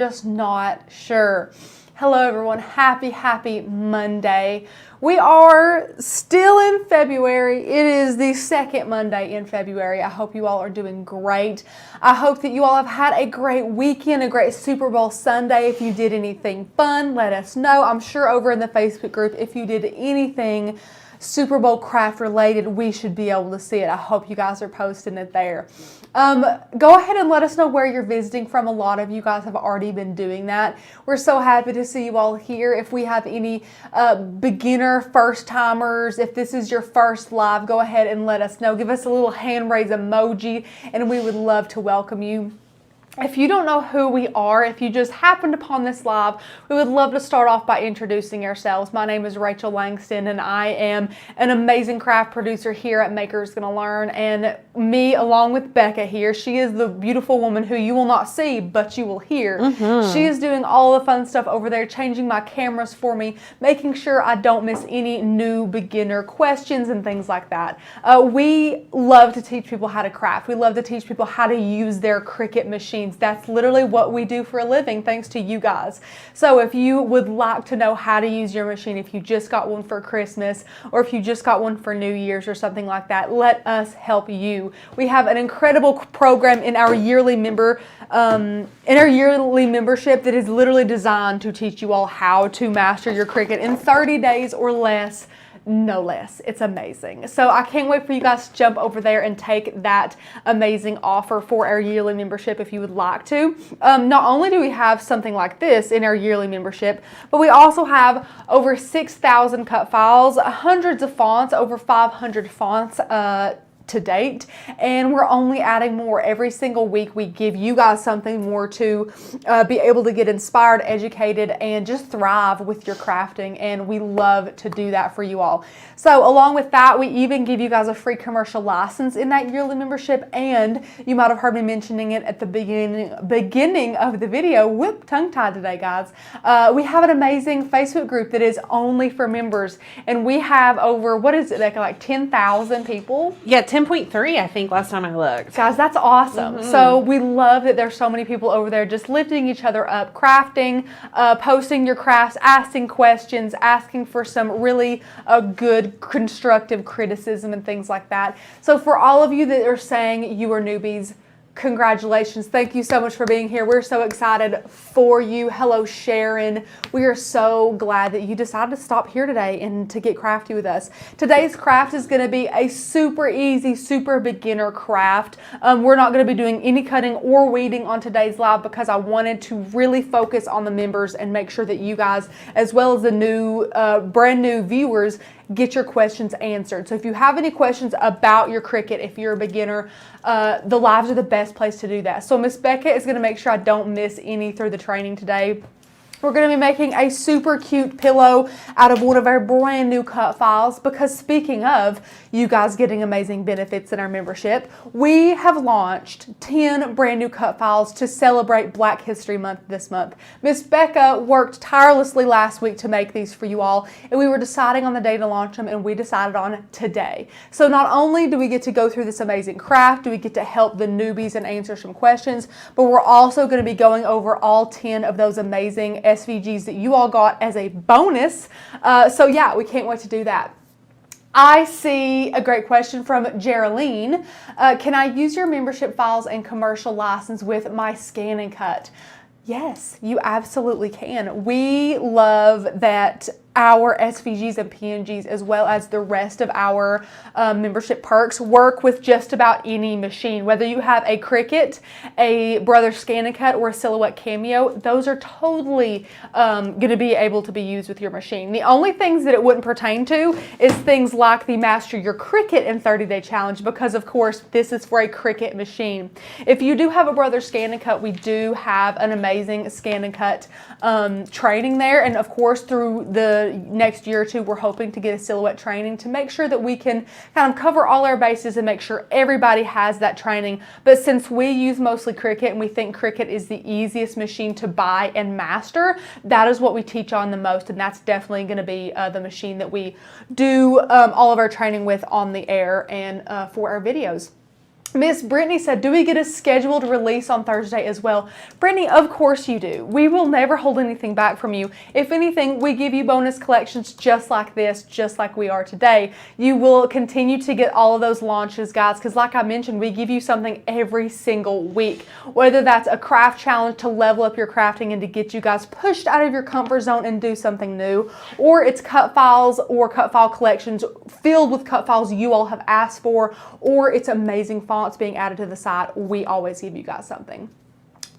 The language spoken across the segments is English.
just not sure. Hello everyone, happy Monday. We are still in February. It is the second Monday in February. I hope you all are doing great. I hope that you all have had a great weekend, a great Super Bowl Sunday. If you did anything fun, let us know. I'm sure over in the Facebook group, if you did anything Super Bowl craft related, we should be able to see it. I hope you guys are posting it there. Go ahead and let us know where you're visiting from. A lot of you guys have already been doing that. We're so happy to see you all here. If we have any beginner first timers, if this is your first live, go ahead and let us know. Give us a little hand raise emoji and we would love to welcome you. If you don't know who we are, if you just happened upon this live, we would love to start off by introducing ourselves. My name is Rachel Langston and I am an amazing craft producer here at Maker's Gonna Learn, and me along with Becca here, she is the beautiful woman who you will not see but you will hear. She is doing all the fun stuff over there, changing my cameras for me, making sure I don't miss any new beginner questions and things like that. We love to teach people how to craft. We love to teach people how to use their Cricut machine. That's literally what we do for a living, thanks to you guys. So if you would like to know how to use your machine, if you just got one for Christmas or if you just got one for New Year's or something like that, let us help you. We have an incredible program in our yearly membership that is literally designed to teach you all how to master your Cricut in 30 days or less. No less. It's amazing. So I can't wait for you guys to jump over there and take that amazing offer for our yearly membership if you would like to. Not only do we have something like this in our yearly membership, but we also have over 6,000 cut files, hundreds of fonts, over 500 fonts to date, and we're only adding more every single week. We give you guys something more to be able to get inspired, educated, and just thrive with your crafting, and we love to do that for you all. So along with that, we even give you guys a free commercial license in that yearly membership, and you might have heard me mentioning it at the beginning of the video. Whoop, tongue-tied today, guys. We have an amazing Facebook group that is only for members, and we have over, what is it, like 10,000 people? Yeah, 10.3, I think, last time I looked. Guys, that's awesome. So we love that there's so many people over there just lifting each other up, crafting, posting your crafts, asking questions, asking for some really good constructive criticism and things like that. So for all of you that are saying you are newbies, congratulations. Thank you so much for being here. We're so excited for you. Hello, Sharon. We are so glad that you decided to stop here today and to get crafty with us. Today's craft is going to be a super easy, super beginner craft. We're not going to be doing any cutting or weeding on today's live because I wanted to really focus on the members and make sure that you guys, as well as the new, brand new viewers, get your questions answered. So if you have any questions about your Cricut, if you're a beginner, the lives are the best place to do that. So Miss Becca is going to make sure I don't miss any through the training today. We're going to be making a super cute pillow out of one of our brand new cut files because speaking of you guys getting amazing benefits in our membership, we have launched 10 brand new cut files to celebrate Black History Month this month. Miss Becca worked tirelessly last week to make these for you all, and we were deciding on the day to launch them, and we decided on today. So not only do we get to go through this amazing craft, do we get to help the newbies and answer some questions, but we're also going to be going over all 10 of those amazing SVGs that you all got as a bonus. So yeah, we can't wait to do that. I see a great question from Geraldine. Can I use your membership files and commercial license with my scan and cut? Yes, you absolutely can. We love that our SVGs and PNGs, as well as the rest of our membership perks, work with just about any machine. Whether you have a Cricut, a Brother Scan and Cut, or a Silhouette Cameo, those are totally going to be able to be used with your machine. The only things that it wouldn't pertain to is things like the Master Your Cricut in 30-Day Challenge, because of course this is for a Cricut machine. If you do have a Brother Scan and Cut, we do have an amazing Scan and Cut training there, and of course through the next year or two we're hoping to get a Silhouette training to make sure that we can kind of cover all our bases and make sure everybody has that training. But since we use mostly Cricut and we think Cricut is the easiest machine to buy and master, that is what we teach on the most, and that's definitely going to be the machine that we do all of our training with on the air and for our videos. Miss Brittany said, do we get a scheduled release on Thursday as well? Brittany, of course you do. We will never hold anything back from you. If anything, we give you bonus collections just like this, just like we are today. You will continue to get all of those launches, guys, because like I mentioned, we give you something every single week. Whether that's a craft challenge to level up your crafting and to get you guys pushed out of your comfort zone and do something new, or it's cut files or cut file collections filled with cut files you all have asked for, or it's amazing fonts being added to the site, we always give you guys something.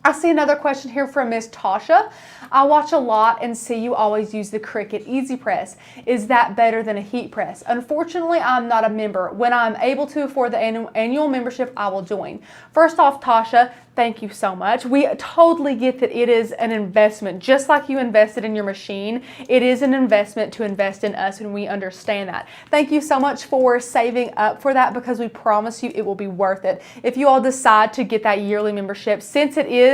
I see another question here from Miss Tasha. I watch a lot and see you always use the Cricut EasyPress. Is that better than a heat press? Unfortunately, I'm not a member. When I'm able to afford the annual membership, I will join. First off, Tasha, thank you so much. We totally get that it is an investment. Just like you invested in your machine, it is an investment to invest in us, and we understand that. Thank you so much for saving up for that, because we promise you it will be worth it. If you all decide to get that yearly membership, since it is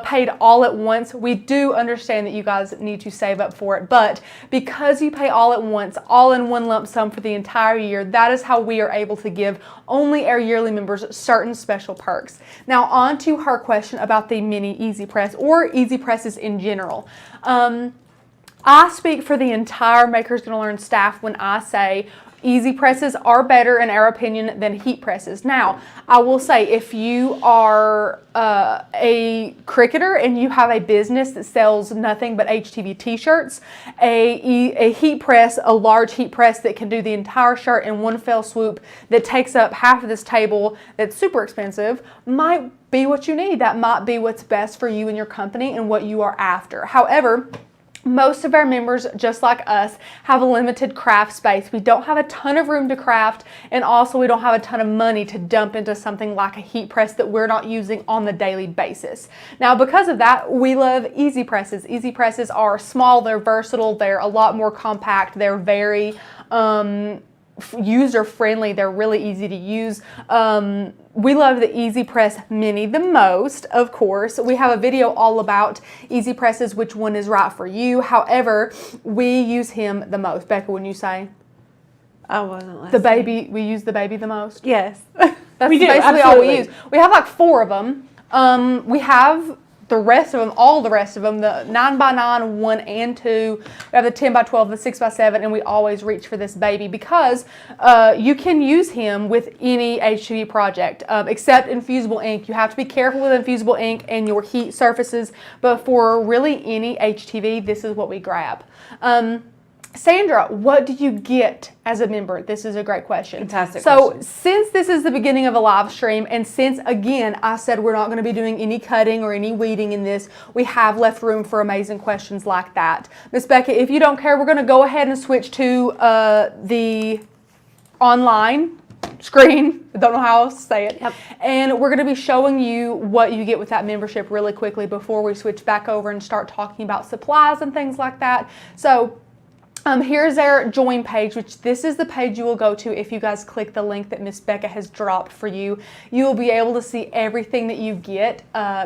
paid all at once, we do understand that you guys need to save up for it, but because you pay all at once, all in one lump sum for the entire year, that is how we are able to give only our yearly members certain special perks. Now on to her question about the mini EasyPress or EasyPresses in general. I speak for the entire Makers Gonna Learn staff when I say EasyPresses are better in our opinion than heat presses. Now, I will say if you are a Cricketer and you have a business that sells nothing but HTV t-shirts, a heat press, a large heat press that can do the entire shirt in one fell swoop that takes up half of this table that's super expensive might be what you need. That might be what's best for you and your company and what you are after. However, most of our members, just like us, have a limited craft space. We don't have a ton of room to craft, and also we don't have a ton of money to dump into something like a heat press that we're not using on the daily basis. Now, because of that, we love easy presses. Easy presses are small, they're versatile, they're a lot more compact, they're very user friendly, they're really easy to use. We love the EasyPress Mini the most, of course. We have a video all about EasyPresses, which one is right for you. However, we use him the most. Becca, wouldn't you say? I wasn't listening. The baby, we use the baby the most? Yes. That's we do, basically absolutely. all we use. We have like 4 of them. We have the rest of them, all the rest of them, the 9x9, 1 and 2. We have the 10x12, the 6x7, and we always reach for this baby because you can use him with any HTV project, except infusible ink. You have to be careful with infusible ink and your heat surfaces, but for really any HTV, this is what we grab. Sandra, what do you get as a member? This is a great question. Fantastic So question. since this is the beginning of a live stream, and since, again, I said we're not going to be doing any cutting or any weeding in this, we have left room for amazing questions like that. Miss Becca, if you don't care, we're going to go ahead and switch to the online screen. I don't know how else to say it. Yep. And we're going to be showing you what you get with that membership really quickly before we switch back over and start talking about supplies and things like that. So here's our join page, which this is the page you will go to if you guys click the link that Miss Becca has dropped for you. You will be able to see everything that you get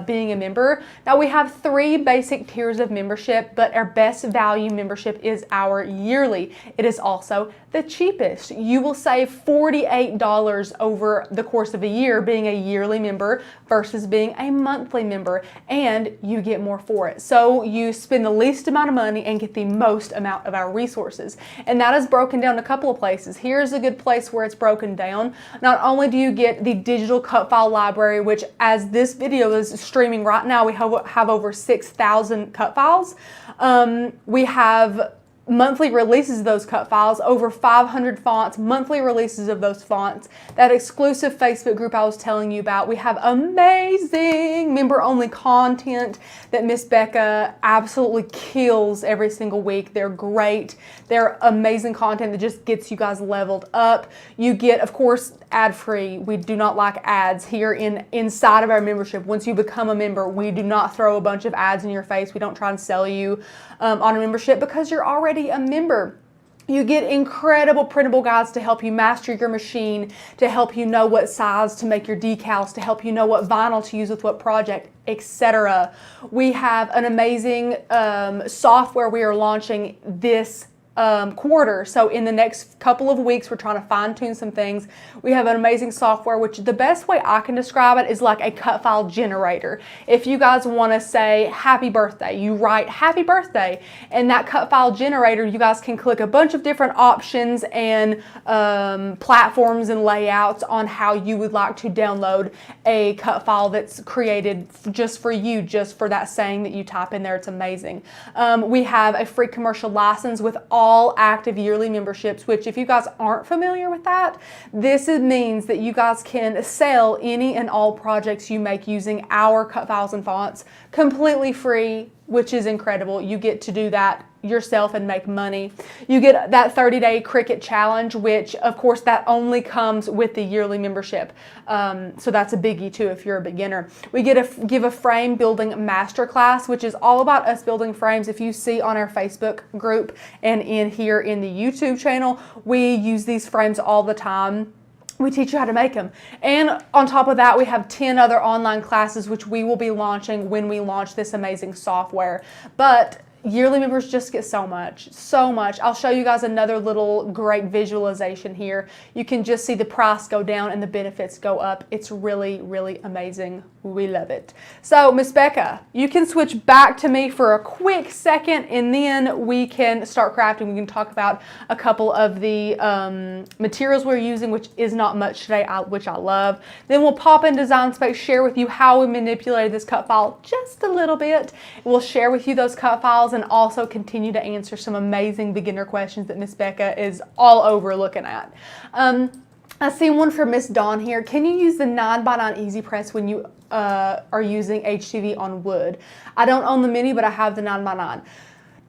being a member. Now we have 3 basic tiers of membership, but our best value membership is our yearly. It is also the cheapest. You will save $48 over the course of a year being a yearly member versus being a monthly member, and you get more for it. So you spend the least amount of money and get the most amount of our resources. And that is broken down a couple of places. Here's a good place where it's broken down. Not only do you get the digital cut file library, which as this video is streaming right now, we have over 6,000 cut files. We have monthly releases of those cut files, over 500 fonts, monthly releases of those fonts, that exclusive Facebook group I was telling you about. We have amazing member-only content that Miss Becca absolutely kills every single week. They're great. They're amazing content that just gets you guys leveled up. You get, of course, ad-free. We do not like ads here inside of our membership. Once you become a member, we do not throw a bunch of ads in your face. We don't try and sell you on a membership because you're already a member. You get incredible printable guides to help you master your machine, to help you know what size to make your decals, to help you know what vinyl to use with what project, etc. We have an amazing software we are launching this quarter. So in the next couple of weeks, we're trying to fine tune some things. We have an amazing software, which the best way I can describe it is like a cut file generator. If you guys want to say happy birthday, you write happy birthday, and that cut file generator, you guys can click a bunch of different options and platforms and layouts on how you would like to download a cut file that's created just for you, just for that saying that you type in there. It's amazing. We have a free commercial license with all active yearly memberships, which if you guys aren't familiar with that, this means that you guys can sell any and all projects you make using our cut files and fonts completely free, which is incredible. You get to do that yourself and make money. You get that 30-day Cricut challenge, which of course that only comes with the yearly membership. So that's a biggie too if you're a beginner. We give a frame building masterclass, which is all about us building frames. If you see on our Facebook group and in here in the YouTube channel, we use these frames all the time. We teach you how to make them. And on top of that, we have 10 other online classes, which we will be launching when we launch this amazing software. But yearly members just get so much. I'll show you guys another little great visualization here. You can just see the price go down and the benefits go up. It's really, really amazing. We love it. So, Miss Becca, you can switch back to me for a quick second, and then we can start crafting. We can talk about a couple of the materials we're using, which is not much today, which I love. Then we'll pop in Design Space, share with you how we manipulated this cut file just a little bit. We'll share with you those cut files and also continue to answer some amazing beginner questions that Miss Becca is all over looking at. I see one for Miss Dawn here. Can you use the 9x9 EasyPress when you are using HTV on wood? I don't own the Mini, but I have the 9x9.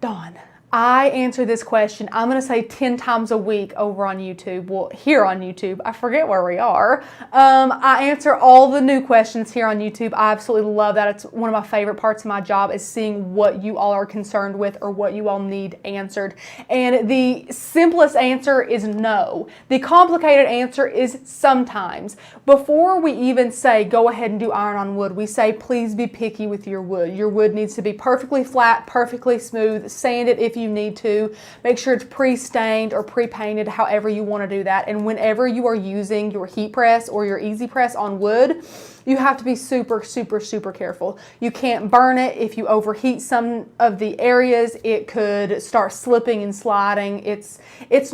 Dawn, I answer this question, I'm going to say 10 times a week over on YouTube. Well, here on YouTube. I forget where we are. I answer all the new questions here on YouTube. I absolutely love that. It's one of my favorite parts of my job is seeing what you all are concerned with or what you all need answered. And the simplest answer is no. The complicated answer is sometimes. Before we even say go ahead and do iron on wood, we say please be picky with your wood. Your wood needs to be perfectly flat, perfectly smooth. Sand it if you need to. Make sure it's pre-stained or pre-painted, however you want to do that. And whenever you are using your heat press or your EasyPress on wood, you have to be super, super, super careful. You can't burn it. If you overheat some of the areas, it could start slipping and sliding. It's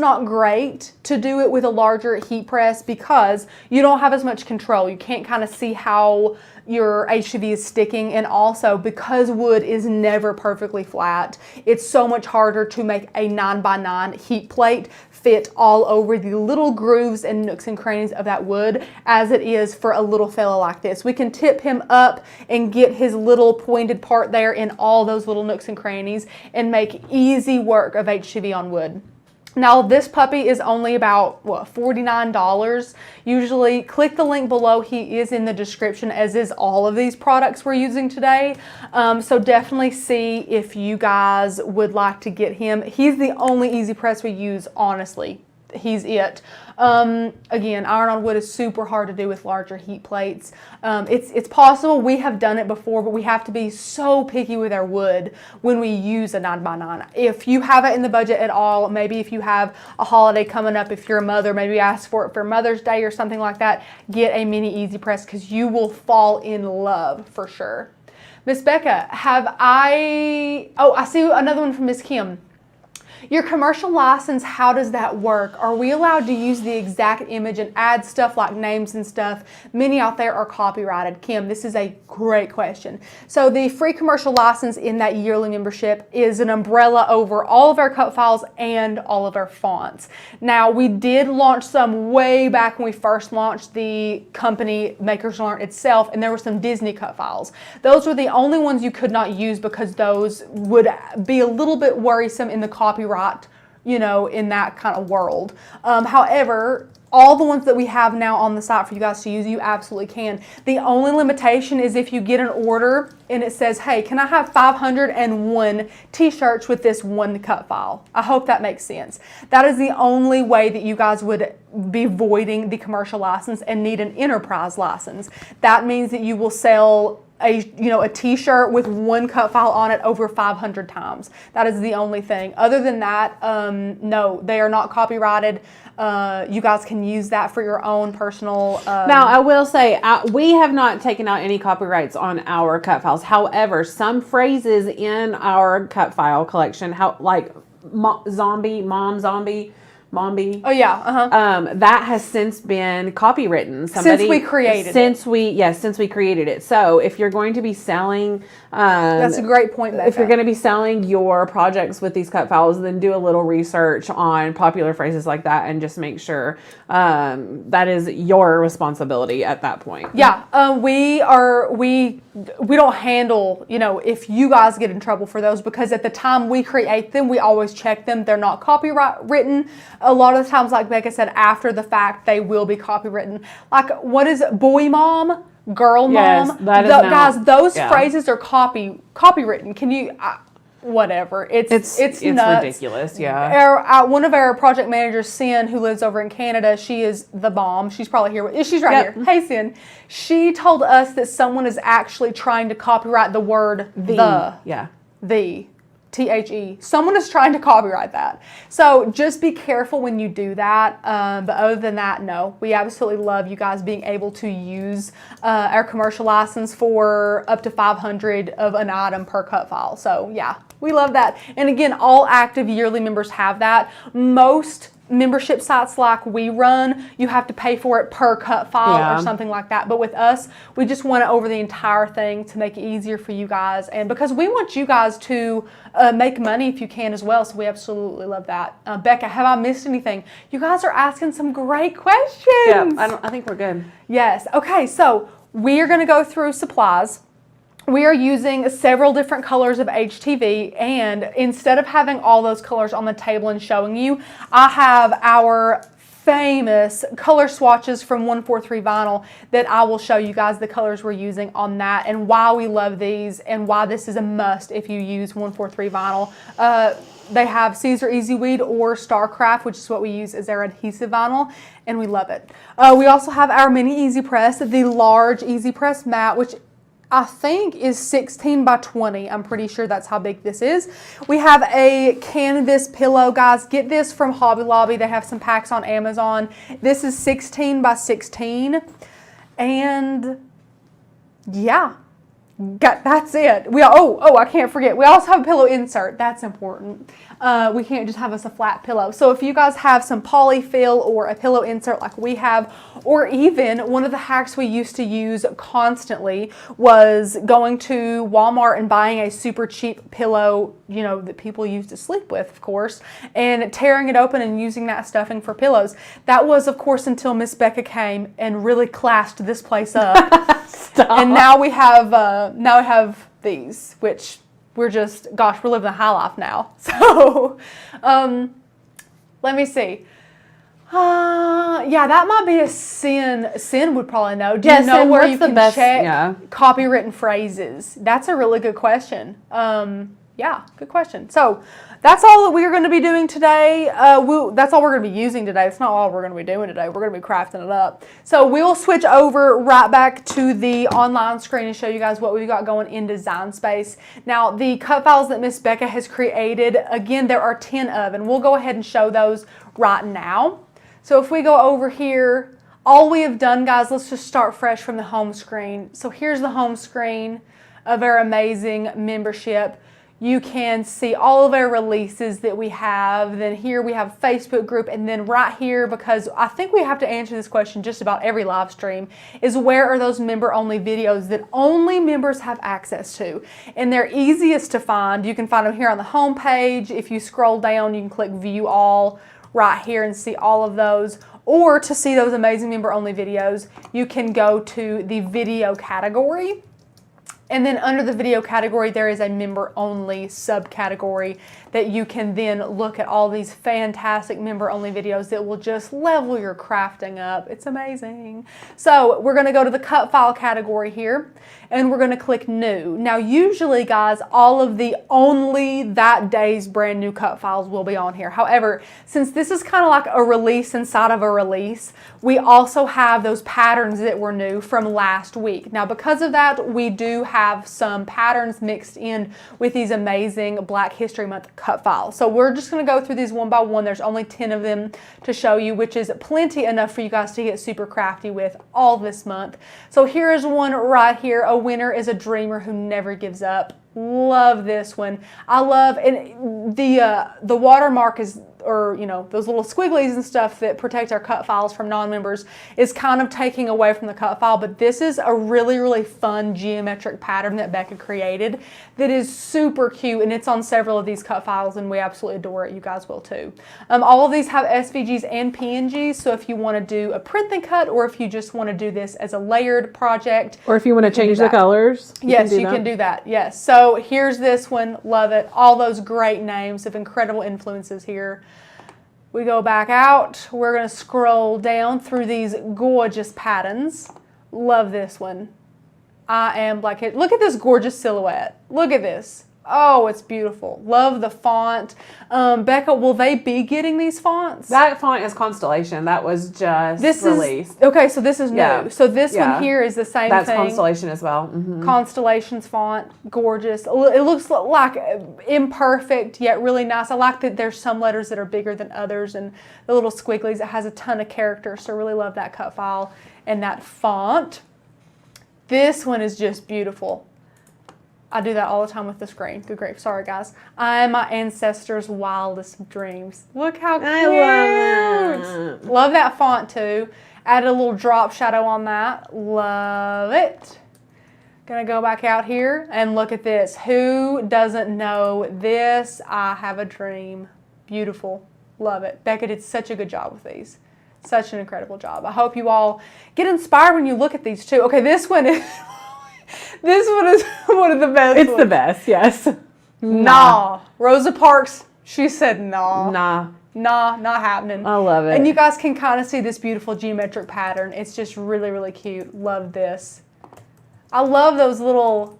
not great to do it with a larger heat press because you don't have as much control. You can't kind of see how your HTV is sticking, and also because wood is never perfectly flat, it's so much harder to make a 9x9 heat plate fit all over the little grooves and nooks and crannies of that wood as it is for a little fella like this. We can tip him up and get his little pointed part there in all those little nooks and crannies and make easy work of HTV on wood. Now this puppy is only about, $49 usually. Click the link below. He is in the description, as is all of these products we're using today. So definitely see if you guys would like to get him. He's the only EasyPress we use, honestly. He's it. Again, iron on wood is super hard to do with larger heat plates. It's possible. We have done it before, but we have to be so picky with our wood when we use a 9x9. If you have it in the budget at all, maybe if you have a holiday coming up, if you're a mother, maybe ask for it for Mother's Day or something like that, get a mini EasyPress because you will fall in love for sure. Miss Becca, I see another one from Miss Kim. Your commercial license, how does that work? Are we allowed to use the exact image and add stuff like names and stuff? Many out there are copyrighted. Kim, this is a great question. So the free commercial license in that yearly membership is an umbrella over all of our cut files and all of our fonts. Now, we did launch some way back when we first launched the company Makers Learn itself, and there were some Disney cut files. Those were the only ones you could not use because those would be a little bit worrisome in the copyright, in that kind of world. However, all the ones that we have now on the site for you guys to use, you absolutely can. The only limitation is if you get an order and it says, hey, can I have 501 t-shirts with this one cut file? I hope that makes sense. That is the only way that you guys would be voiding the commercial license and need an enterprise license. That means that you will sell a t-shirt with one cut file on it over 500 times. That is the only thing. Other than that, no, they are not copyrighted. You guys can use that for your own personal. Now, I will say we have not taken out any copyrights on our cut files. However, some phrases in our cut file collection, like mom zombie. Oh yeah, that has since been copywritten. Since we created it. So if you're going to be selling, that's a great point, Becca. If you're going to be selling your projects with these cut files, then do a little research on popular phrases like that, and just make sure that is your responsibility at that point. Yeah, we don't handle, if you guys get in trouble for those, because at the time we create them, we always check them. They're not copyright written. A lot of the times, like Becca said, after the fact, they will be copywritten. Like, what is it? Boy mom, girl mom. Yes, that is guys, those phrases are copywritten. Can you... whatever. It's nuts. Ridiculous. Yeah. One of our project managers, Sin, who lives over in Canada, she is the bomb. She's probably here. She's right here. Hey, Sin. She told us that someone is actually trying to copyright the word the. Yeah. The. THE. Someone is trying to copyright that. So just be careful when you do that. But other than that, no. We absolutely love you guys being able to use our commercial license for up to 500 of an item per cut file. So yeah, we love that. And again, all active yearly members have that. Most membership sites like we run, you have to pay for it per cut file or something like that. But with us, we just want it over the entire thing to make it easier for you guys, and because we want you guys to make money if you can as well. So we absolutely love that. Becca, have I missed anything? You guys are asking some great questions. Yeah, I think we're good. Yes. Okay, so we are going to go through supplies. We are using several different colors of HTV, and instead of having all those colors on the table and showing you, I have our famous color swatches from 143 vinyl that I will show you guys the colors we're using on that, and why we love these, and why this is a must if you use 143 vinyl. They have Caesar Easy Weed or Starcraft, which is what we use as our adhesive vinyl, and we love it. We also have our mini EasyPress, the large EasyPress mat, which I think is 16 by 20. I'm pretty sure that's how big this is. We have a canvas pillow, guys. Get this from Hobby Lobby. They have some packs on Amazon. This is 16 by 16. And yeah, that's it. I can't forget. We also have a pillow insert. That's important. We can't just have us a flat pillow. So if you guys have some polyfill or a pillow insert like we have, or even one of the hacks we used to use constantly was going to Walmart and buying a super cheap pillow, that people used to sleep with, of course, and tearing it open and using that stuffing for pillows. That was, of course, until Miss Becca came and really classed this place up. And now we have these, which we're living the high life now. So, let me see. Yeah, that might be a Sin. Sin would probably know. Do you know where you can check copywritten phrases? That's a really good question. Yeah, good question. So that's all that we are going to be doing today. That's all we're going to be using today. It's not all we're going to be doing today. We're going to be crafting it up. So we'll switch over right back to the online screen and show you guys what we've got going in Design Space. Now, the cut files that Miss Becca has created, again, there are 10 of, and we'll go ahead and show those right now. So if we go over here, all we have done, guys, let's just start fresh from the home screen. So here's the home screen of our amazing membership. You can see all of our releases that we have. Then here we have Facebook group, and then right here, because I think we have to answer this question just about every live stream, is where are those member-only videos that only members have access to? And they're easiest to find. You can find them here on the home page. If you scroll down, you can click View All right here and see all of those. Or to see those amazing member-only videos, you can go to the video category. And then under the video category, there is a member-only subcategory that you can then look at all these fantastic member-only videos that will just level your crafting up. It's amazing. So we're going to go to the cut file category here, and we're going to click New. Now, usually, guys, all of the only that day's brand new cut files will be on here. However, since this is kind of like a release inside of a release, we also have those patterns that were new from last week. Now, because of that, we do have some patterns mixed in with these amazing Black History Month cut files. So we're just going to go through these one by one. There's only 10 of them to show you, which is plenty enough for you guys to get super crafty with all this month. So here is one right here. A winner is a dreamer who never gives up. Love this one. I love, and the watermark is, or you know, those little squigglies and stuff that protect our cut files from non-members is kind of taking away from the cut file, but this is a really, really fun geometric pattern that Becca created that is super cute, and it's on several of these cut files, and we absolutely adore it. You guys will too. All of these have SVGs and PNGs, so if you want to do a print and cut, or if you just want to do this as a layered project, or if you want to change the colors, yes, you can do that. Yes. So here's this one. Love it. All those great names of incredible influences here. We go back out. We're going to scroll down through these gorgeous patterns. Love this one. I am Black. Look at this gorgeous silhouette. Look at this. Oh, it's beautiful. Love the font. Becca, will they be getting these fonts? That font is Constellation. That was just released. Okay, so this is new. Yeah. So this one here is the same thing. That's Constellation as well. Mm-hmm. Constellation's font, gorgeous. It looks like imperfect, yet really nice. I like that there's some letters that are bigger than others, and the little squigglies. It has a ton of character, so really love that cut file and that font. This one is just beautiful. I do that all the time with the screen. Good grief. Sorry, guys. I am my ancestors' wildest dreams. Look how cute. I love that. Love that font, too. Added a little drop shadow on that. Love it. Gonna go back out here and look at this. Who doesn't know this? I have a dream. Beautiful. Love it. Becca did such a good job with these. Such an incredible job. I hope you all get inspired when you look at these, too. Okay, this one is... This one is one of the best. It's the best, yes. Nah. Rosa Parks, she said nah. Nah. Nah, not happening. I love it. And you guys can kind of see this beautiful geometric pattern. It's just really, really cute. Love this. I love those little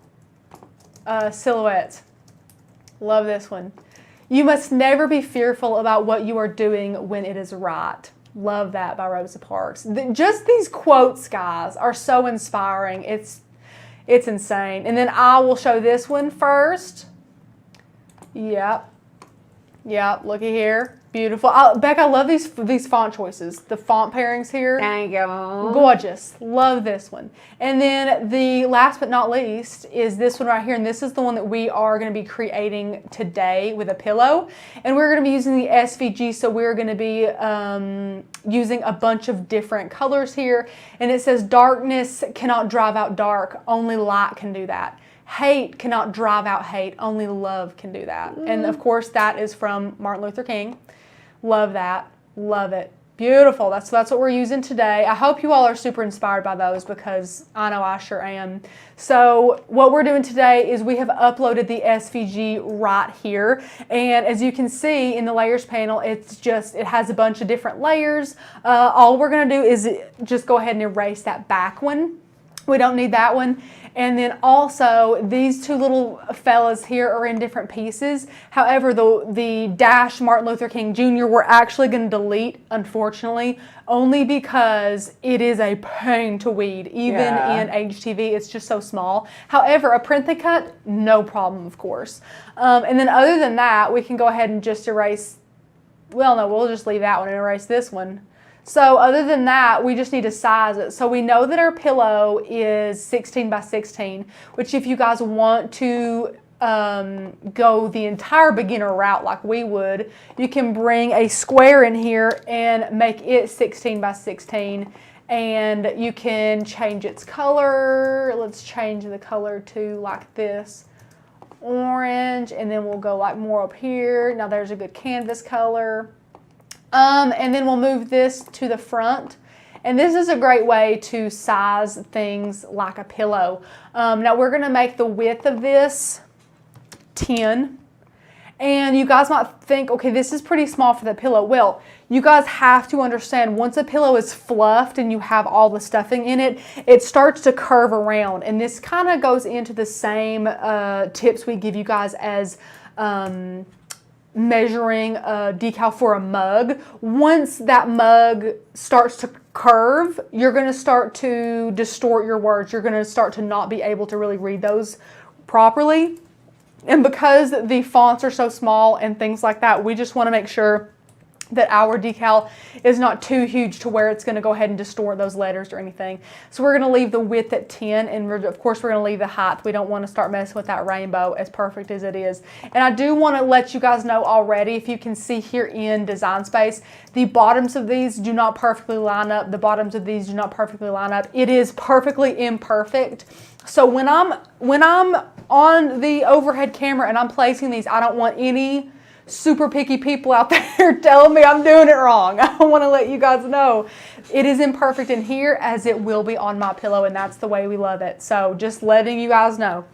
silhouettes. Love this one. You must never be fearful about what you are doing when it is right. Love that by Rosa Parks. Just these quotes, guys, are so inspiring. It's insane. And then I will show this one first. Yep. Yep. Looky here. Beautiful. Becca, I love these font choices. The font pairings here. Thank you. Gorgeous. Love this one. And then the last but not least is this one right here. And this is the one that we are going to be creating today with a pillow. And we're going to be using the SVG. So we're going to be using a bunch of different colors here. And it says darkness cannot drive out dark. Only light can do that. Hate cannot drive out hate. Only love can do that. And of course that is from Martin Luther King. Love that. Love it. Beautiful. That's what we're using today. I hope you all are super inspired by those because I know I sure am. So what we're doing today is we have uploaded the SVG right here. And as you can see in the layers panel, it has a bunch of different layers. All we're going to do is just go ahead and erase that back one. We don't need that one. And then also these two little fellas here are in different pieces. However, the dash Martin Luther King Jr. we're actually going to delete, unfortunately, only because it is a pain to weed. Even in HTV, it's just so small. However, a print and cut, no problem, of course. And then other than that, we can go ahead and just erase, well, no, we'll just leave that one and erase this one. So other than that, we just need to size it. So we know that our pillow is 16 by 16, which if you guys want to go the entire beginner route like we would, you can bring a square in here and make it 16 by 16. And you can change its color. Let's change the color to like this orange, and then we'll go like more up here. Now there's a good canvas color. And then we'll move this to the front And this is a great way to size things like a pillow. Now we're going to make the width of this 10. And you guys might think, okay, this is pretty small for the pillow. Well, you guys have to understand, once a pillow is fluffed and you have all the stuffing in it, it starts to curve around. And this kind of goes into the same tips we give you guys as measuring a decal for a mug. Once that mug starts to curve, you're going to start to distort your words. You're going to start to not be able to really read those properly. And because the fonts are so small and things like that, we just want to make sure that our decal is not too huge to where it's going to go ahead and distort those letters or anything. So we're going to leave the width at 10, and of course we're going to leave the height. We don't want to start messing with that rainbow, as perfect as it is. And I do want to let you guys know already, if you can see here in Design Space, the bottoms of these do not perfectly line up. The bottoms of these do not perfectly line up. It is perfectly imperfect. So when I'm on the overhead camera and I'm placing these, I don't want any super picky people out there telling me I'm doing it wrong. I want to let you guys know it is imperfect in here as it will be on my pillow, and that's the way we love it. So just letting you guys know.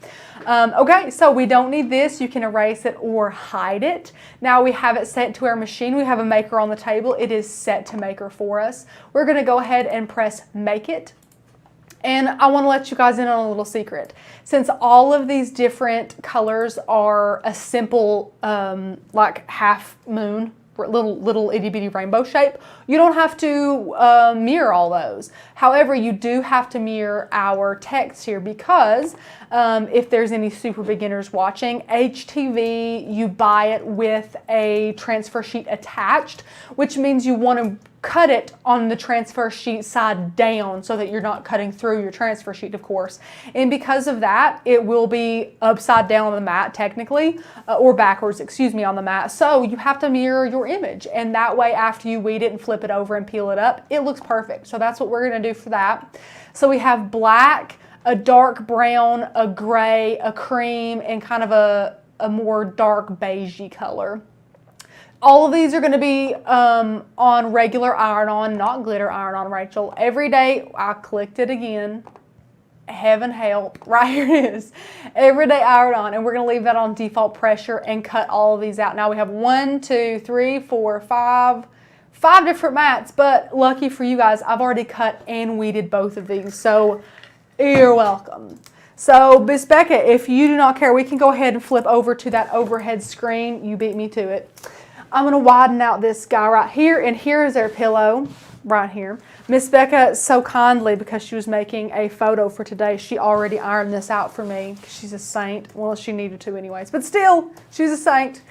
Okay, so we don't need this. You can erase it or hide it. Now we have it set to our machine. We have a maker on the table. It is set to maker for us. We're going to go ahead and press make it. And I want to let you guys in on a little secret. Since all of these different colors are a simple, like half moon, little itty bitty rainbow shape, you don't have to mirror all those. However, you do have to mirror our text here because if there's any super beginners watching, HTV, you buy it with a transfer sheet attached, which means you want to cut it on the transfer sheet side down so that you're not cutting through your transfer sheet, of course. And because of that, it will be upside down on the mat technically, or backwards, excuse me, on the mat. So you have to mirror your image, and that way after you weed it and flip it over and peel it up, it looks perfect. So that's what we're going to do for that. So we have black, a dark brown, a gray, a cream, and kind of a more dark beigey color. All of these are going to be on regular iron-on, not glitter iron-on, Rachel. Every day, I clicked it again. Heaven help. Right here it is. Everyday iron-on. And we're going to leave that on default pressure and cut all of these out. Now we have 1, 2, 3, 4, 5 different mats. But lucky for you guys, I've already cut and weeded both of these. So you're welcome. So, Miss Becca, if you do not care, we can go ahead and flip over to that overhead screen. You beat me to it. I'm going to widen out this guy right here, and here is our pillow right here. Miss Becca, so kindly, because she was making a photo for today, she already ironed this out for me. She's a saint. Well, she needed to anyways, but still, she's a saint.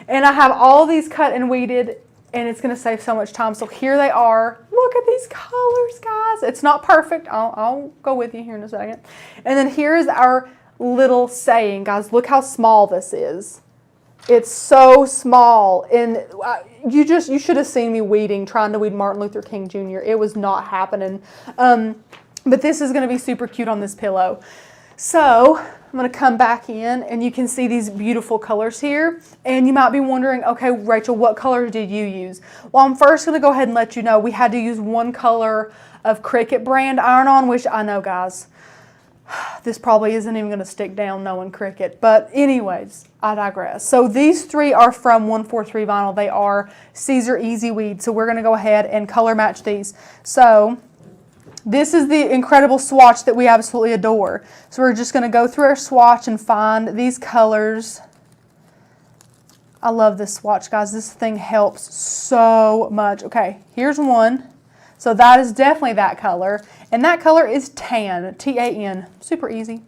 And I have all these cut and weeded, and it's going to save so much time. So here they are. Look at these colors, guys. It's not perfect. I'll go with you here in a second. And then here's our little saying, guys. Look how small this is. It's so small, and you should have seen me weeding, trying to weed Martin Luther King Jr. It was not happening. But this is going to be super cute on this pillow. So I'm going to come back in, and you can see these beautiful colors here. And you might be wondering, okay, Rachel, what color did you use? Well, I'm first going to go ahead and let you know we had to use one color of Cricut brand iron-on, which I know, guys, this probably isn't even going to stick down knowing Cricut. But anyways, I digress. So these three are from 143 Vinyl. They are Caesar Easy Weed. So we're going to go ahead and color match these. So this is the incredible swatch that we absolutely adore. So we're just going to go through our swatch and find these colors. I love this swatch, guys. This thing helps so much. Okay, here's one. So that is definitely that color. And that color is tan, T-A-N. Super easy.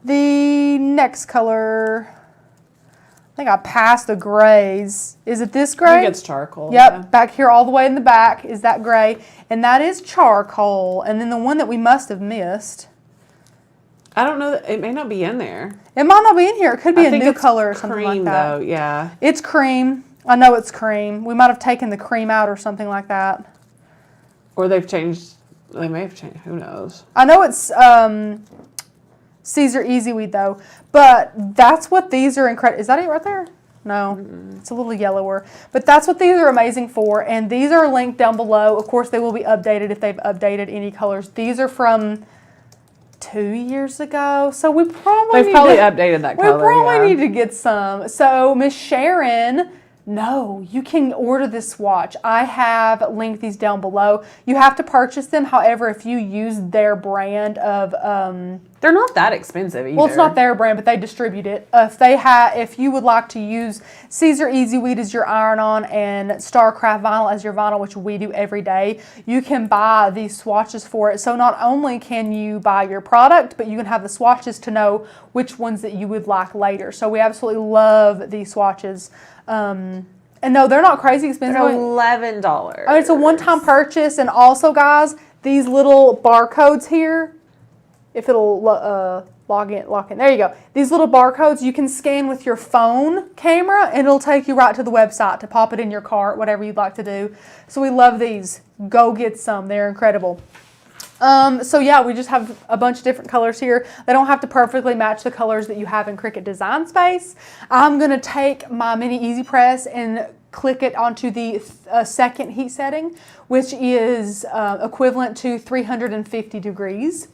The next color, I think I passed the grays. Is it this gray? I think it's charcoal. Yep, yeah. Back here all the way in the back is that gray. And that is charcoal. And then the one that we must have missed. I don't know. It may not be in there. It might not be in here. It could be a new color or something like that. Though, yeah. It's cream. I know it's cream. We might have taken the cream out or something like that. Or they've changed. They may have changed. Who knows? I know it's Caesar Easy Weed though, but that's what these are incredible. Is that it right there? No, it's a little yellower. But that's what these are amazing for. And these are linked down below. Of course, they will be updated if they've updated any colors. These are from 2 years ago. So we probably updated that color. We probably need to get some. So Miss Sharon, no, you can order this swatch. I have linked these down below. You have to purchase them. However, if you use their brand of they're not that expensive either. well, it's not their brand, but they distribute it. If you would like to use Caesar Easy Weed as your iron-on and Starcraft vinyl as your vinyl, which we do every day, you can buy these swatches for it. So not only can you buy your product, but you can have the swatches to know which ones that you would like later. So we absolutely love these swatches. And no, they're not crazy expensive. They're $11. It's a one-time purchase. And also, guys, these little barcodes here, if it'll lock in. There you go. These little barcodes you can scan with your phone camera, and it'll take you right to the website to pop it in your cart, whatever you'd like to do. So we love these. Go get some. They're incredible. So yeah, we just have a bunch of different colors here. They don't have to perfectly match the colors that you have in Cricut Design Space. I'm going to take my mini EasyPress and click it onto the second heat setting, which is equivalent to 350 degrees.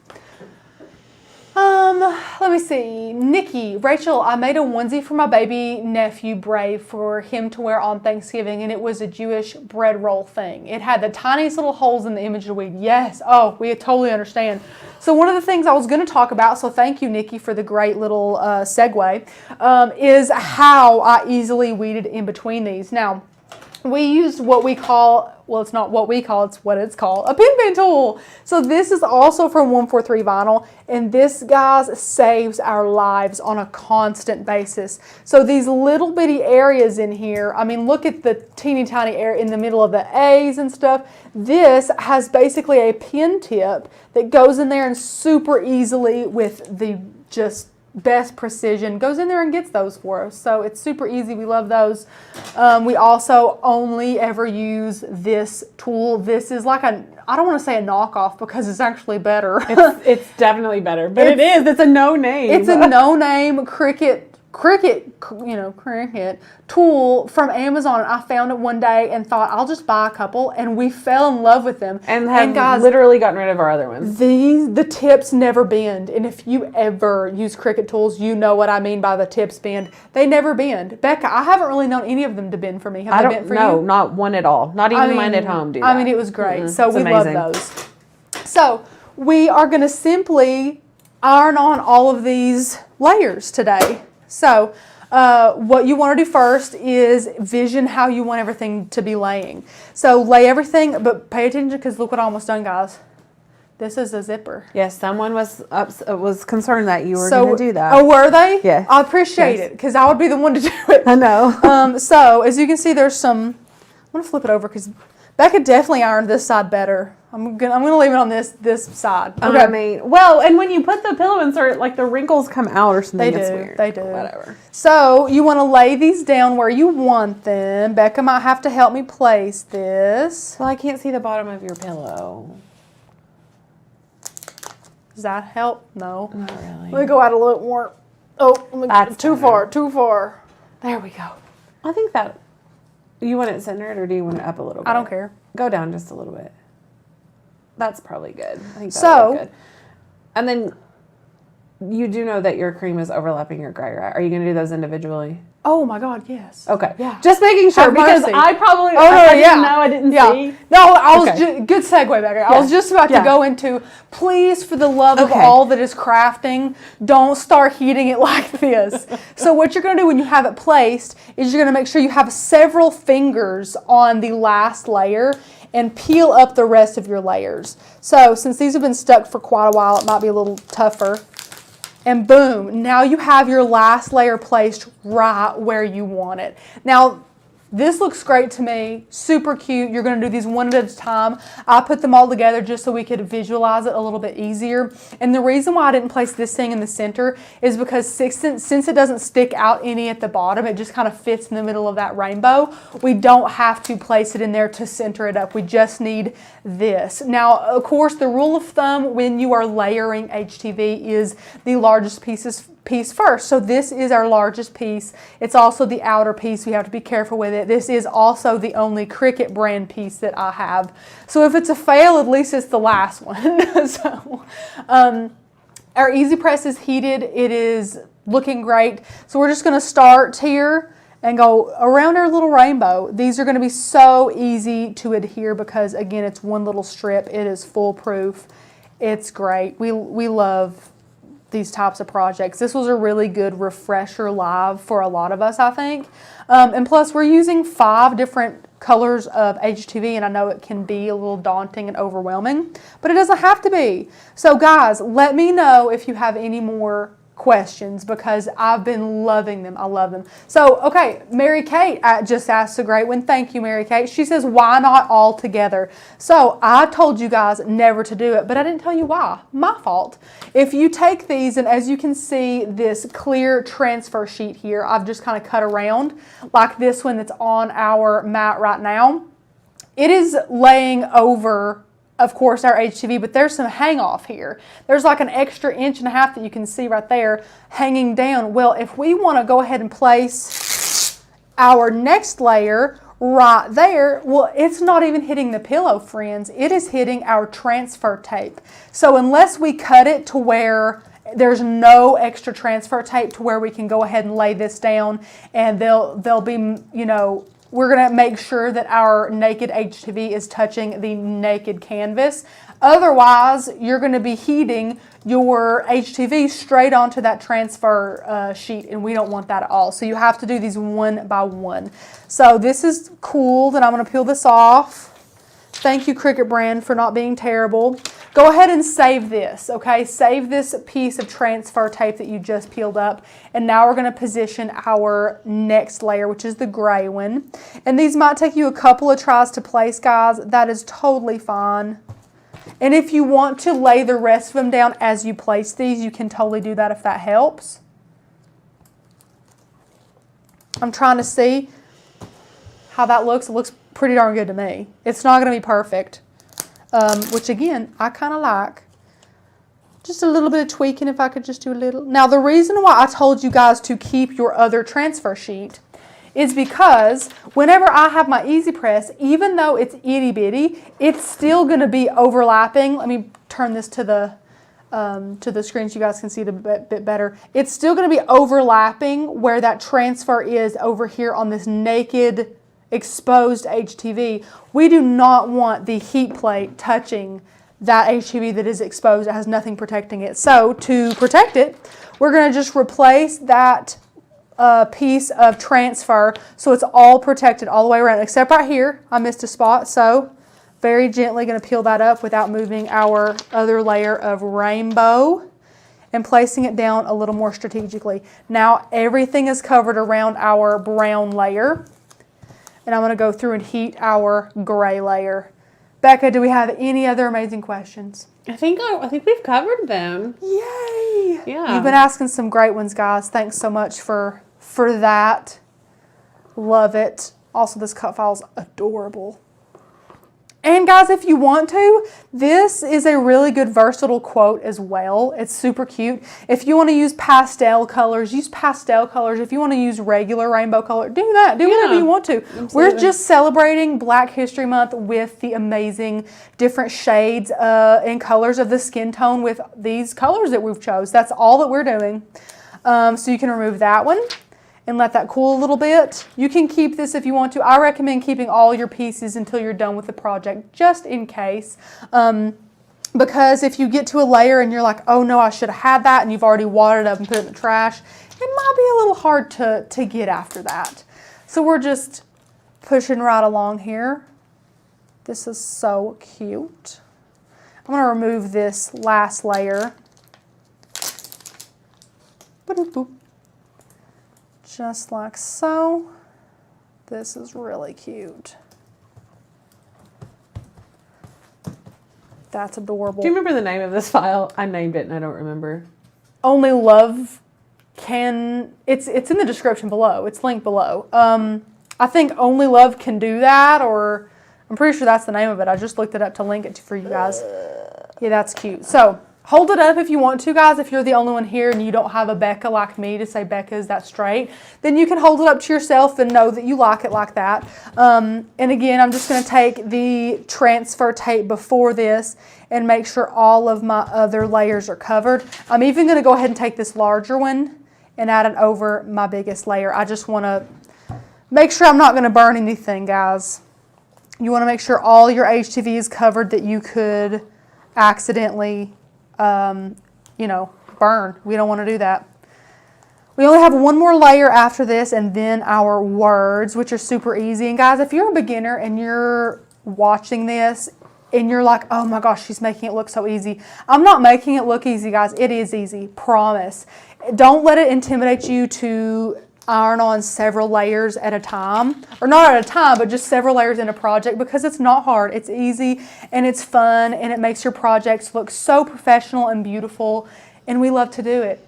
Let me see. Nikki, Rachel, I made a onesie for my baby nephew Brave for him to wear on Thanksgiving, and it was a Jewish bread roll thing. It had the tiniest little holes in the image of the weed. Yes. Oh, we totally understand. So one of the things I was going to talk about, so thank you, Nikki, for the great little segue, is how I easily weeded in between these. Now, we used what we call, well, it's not what we call, it's what it's called, a pin tool. So this is also from 143 vinyl, and this, guys, saves our lives on a constant basis. So these little bitty areas in here, I mean, look at the teeny tiny area in the middle of the A's and stuff. This has basically a pin tip that goes in there and super easily with the just best precision goes in there and gets those for us. So it's super easy. We love those. We also only ever use this tool. This is like I don't want to say a knockoff because it's actually better. It's definitely better, but it is. It's a no name. It's a no name Cricut tool from Amazon. I found it one day and thought I'll just buy a couple, and we fell in love with them. And have guys, literally gotten rid of our other ones. The tips never bend, and if you ever use Cricut tools, you know what I mean by the tips bend. They never bend. Becca, I haven't really known any of them to bend for me. Have they bent for you? No, not one at all. Not even mine at home do that. I mean, it was great. So we love those. So we are going to simply iron on all of these layers today. So what you want to do first is vision how you want everything to be laying. So lay everything, but pay attention because look what I almost done, guys. This is a zipper. Yes, someone was concerned that you were going to do that. Oh, were they? Yeah. I appreciate it because I would be the one to do it. I know. So as you can see, there's some. I'm going to flip it over because Becca definitely ironed this side better. I'm gonna leave it on this side. Okay. I mean, well, and when you put the pillow insert, like the wrinkles come out or something. They do. It's weird. They do. Whatever. So you want to lay these down where you want them. Becca might have to help me place this. Well, I can't see the bottom of your pillow. Does that help? No. Not really. Let me go out a little more. Oh, That's too far. Too far. There we go. I think that. You want it centered or do you want it up a little bit? I don't care. Go down just a little bit. That's probably good. I think that'll look good. And then you do know that your cream is overlapping your gray, right? Are you going to do those individually? Oh my God, yes. Okay. Yeah. Just making sure because I probably didn't know. I didn't see. No, I was good segue back. I was just about to go into, please, for the love of all that is crafting, don't start heating it like this. So what you're going to do when you have it placed is you're going to make sure you have several fingers on the last layer and peel up the rest of your layers. So since these have been stuck for quite a while, it might be a little tougher. And boom, now you have your last layer placed right where you want it. Now, this looks great to me, super cute. You're going to do these one at a time. I put them all together just so we could visualize it a little bit easier. And the reason why I didn't place this thing in the center is because since it doesn't stick out any at the bottom, it just kind of fits in the middle of that rainbow. We don't have to place it in there to center it up. We just need this. Now, of course, the rule of thumb when you are layering HTV is the largest piece piece first. So this is our largest piece. It's also the outer piece. We have to be careful with it. This is also the only Cricut brand piece that I have. So if it's a fail, at least it's the last one. So our EasyPress is heated. It is looking great. So we're just going to start here and go around our little rainbow. These are going to be so easy to adhere because, again, it's one little strip. It is foolproof. It's great. We love these types of projects. This was a really good refresher live for a lot of us, I think. And plus, we're using 5 different colors of HTV, and I know it can be a little daunting and overwhelming, but it doesn't have to be. So guys, let me know if you have any more questions because I've been loving them. I love them. So, okay, Mary Kate just asked a great one. Thank you, Mary Kate. She says, why not all together? So I told you guys never to do it, but I didn't tell you why. My fault. If you take these, and as you can see, this clear transfer sheet here, I've just kind of cut around like this one that's on our mat right now. It is laying over, of course, our HTV, but there's some hang off here. There's like an extra 1.5 inches that you can see right there hanging down. Well, if we want to go ahead and place our next layer right there, well, it's not even hitting the pillow, friends. It is hitting our transfer tape. So unless we cut it to where there's no extra transfer tape to where we can go ahead and lay this down and they'll be, you know, we're going to make sure that our naked HTV is touching the naked canvas. Otherwise, you're going to be heating your HTV straight onto that transfer sheet, and we don't want that at all. So you have to do these one by one. So this is cool. Then I'm going to peel this off. Thank you, Cricut brand, for not being terrible. Go ahead and save this, okay? Save this piece of transfer tape that you just peeled up. And now we're going to position our next layer, which is the gray one. And these might take you a couple of tries to place, guys. That is totally fine. And if you want to lay the rest of them down as you place these, you can totally do that if that helps. I'm trying to see how that looks. It looks pretty darn good to me. It's not going to be perfect. Which again, I kind of like. Just a little bit of tweaking if I could just do a little. Now the reason why I told you guys to keep your other transfer sheet is because whenever I have my EasyPress, even though it's itty bitty, it's still going to be overlapping. Let me turn this to the screen so you guys can see it a bit better. It's still going to be overlapping where that transfer is over here on this naked exposed HTV. We do not want the heat plate touching that HTV that is exposed. It has nothing protecting it. So to protect it, we're going to just replace that piece of transfer so it's all protected all the way around, except right here. I missed a spot, so very gently going to peel that up without moving our other layer of rainbow and placing it down a little more strategically. Now everything is covered around our brown layer. And I'm going to go through and heat our gray layer. Becca, do we have any other amazing questions? I think we've covered them. Yay! Yeah. You've been asking some great ones, guys. Thanks so much for that. Love it. Also, this cut file is adorable. And guys, if you want to, this is a really good versatile quote as well. It's super cute. If you want to use pastel colors, use pastel colors. If you want to use regular rainbow color, do that. Do whatever you want to. Absolutely. We're just celebrating Black History Month with the amazing different shades and colors of the skin tone with these colors that we've chose. That's all that we're doing. So you can remove that one and let that cool a little bit. You can keep this if you want to. I recommend keeping all your pieces until you're done with the project, just in case. Because if you get to a layer and you're like, oh no, I should have had that, and you've already watered it up and put it in the trash, it might be a little hard to get after that. So we're just pushing right along here. This is so cute. I'm gonna remove this last layer. Ba-doop-boop. Just like so. This is really cute. That's adorable. Do you remember the name of this file? I named it and I don't remember. Only Love can, it's in the description below. It's linked below. I think Only Love can do that, or I'm pretty sure that's the name of it. I just looked it up to link it for you guys. Yeah, that's cute. So Hold it up if you want to, guys. If you're the only one here and you don't have a Becca like me to say, Becca, is that straight? Then you can hold it up to yourself and know that you like it like that. And again, I'm just going to take the transfer tape before this and make sure all of my other layers are covered. I'm even going to go ahead and take this larger one and add it over my biggest layer. I just want to make sure I'm not going to burn anything, guys. You want to make sure all your HTV is covered that you could accidentally you know, burn. We don't want to do that. We only have one more layer after this and then our words, which are super easy. And guys, if you're a beginner and you're watching this and you're like, oh my gosh, she's making it look so easy. I'm not making it look easy, guys. It is easy, promise. Don't let it intimidate you to iron on several layers at a time, or not at a time, but just several layers in a project, because it's not hard. It's easy and it's fun and it makes your projects look so professional and beautiful, and we love to do it.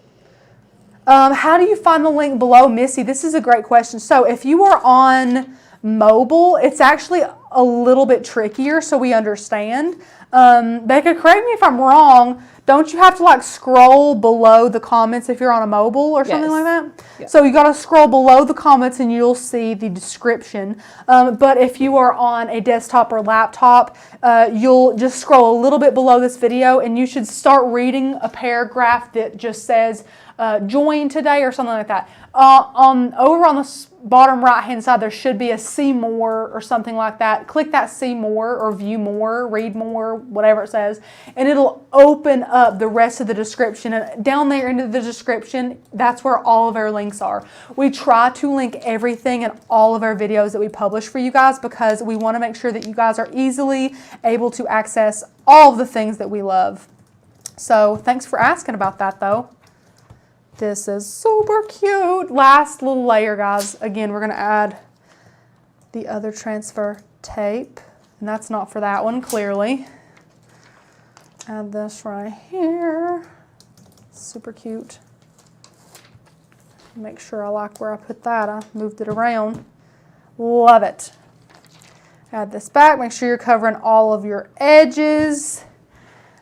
How do you find the link below, Missy? This is a great question. So if you are on mobile, it's actually a little bit trickier, so we understand. Becca, correct me if I'm wrong. Don't you have to like scroll below the comments if you're on a mobile or something like that? Yep. So you got to scroll below the comments and you'll see the description. But if you are on a desktop or laptop, you'll just scroll a little bit below this video and you should start reading a paragraph that just says join today or something like that. Over on the bottom right hand side there should be a see more or something like that. Click that see more or view more, read more, whatever it says, and it'll open up the rest of the description, and down there into the description, that's where all of our links are. We try to link everything in all of our videos that we publish for you guys because we want to make sure that you guys are easily able to access all of the things that we love. So thanks for asking about that though. This is super cute. Last little layer, guys. Again, we're going to add the other transfer tape. And that's not for that one, clearly. Add this right here. Super cute. Make sure I like where I put that. I moved it around. Love it. Add this back. Make sure you're covering all of your edges.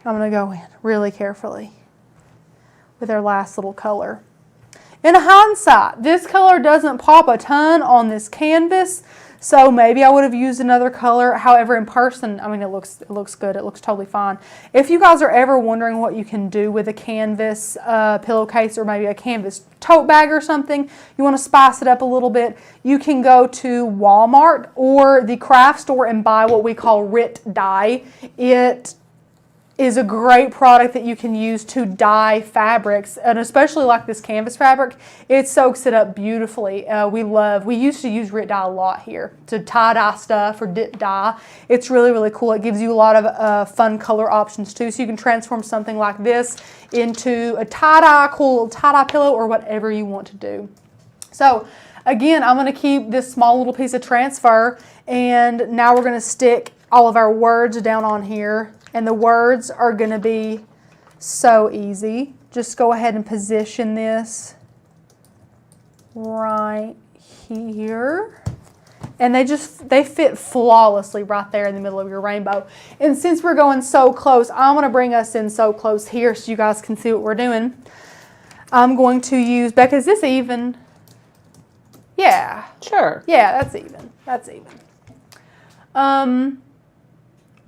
I'm going to go in really carefully with our last little color. In hindsight, this color doesn't pop a ton on this canvas, so maybe I would have used another color. However, in person, I mean, it looks good. It looks totally fine. If you guys are ever wondering what you can do with a canvas pillowcase or maybe a canvas tote bag or something, you want to spice it up a little bit, you can go to Walmart or the craft store and buy what we call RIT dye. It is a great product that you can use to dye fabrics, and especially like this canvas fabric, it soaks it up beautifully. We used to use RIT dye a lot here to tie-dye stuff or dip dye. It's really, really cool. It gives you a lot of fun color options too, so you can transform something like this into a tie-dye, cool little tie-dye pillow or whatever you want to do. So again, I'm going to keep this small little piece of transfer, and now we're going to stick all of our words down on here. And the words are going to be so easy. Just go ahead and position this right here. And they fit flawlessly right there in the middle of your rainbow. And since we're going so close, I'm going to bring us in so close here so you guys can see what we're doing. I'm going to use, Becca, is this even? Yeah. Sure. Yeah, that's even. That's even.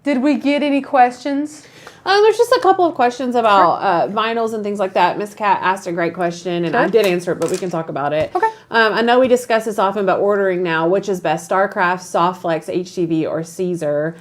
Did we get any questions? There's just a couple of questions about vinyls and things like that. Miss Cat asked a great question, and I did answer it, but we can talk about it. Okay. I know we discuss this often, but ordering now, which is best, Starcraft, Softflex, HTV, or Caesar?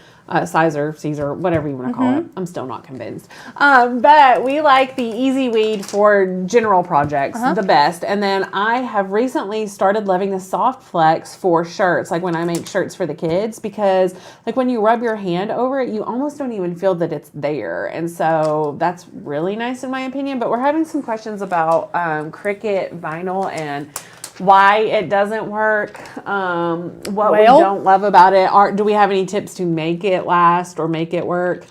Caesar, whatever you want to call it. I'm still not convinced. But we like the Easy Weed for general projects the best. And then I have recently started loving the Softflex for shirts, like when I make shirts for the kids, because like when you rub your hand over it, you almost don't even feel that it's there. And so that's really nice in my opinion. But we're having some questions about Cricut vinyl and why it doesn't work, what we don't love about it. Do we have any tips to make it last or make it work?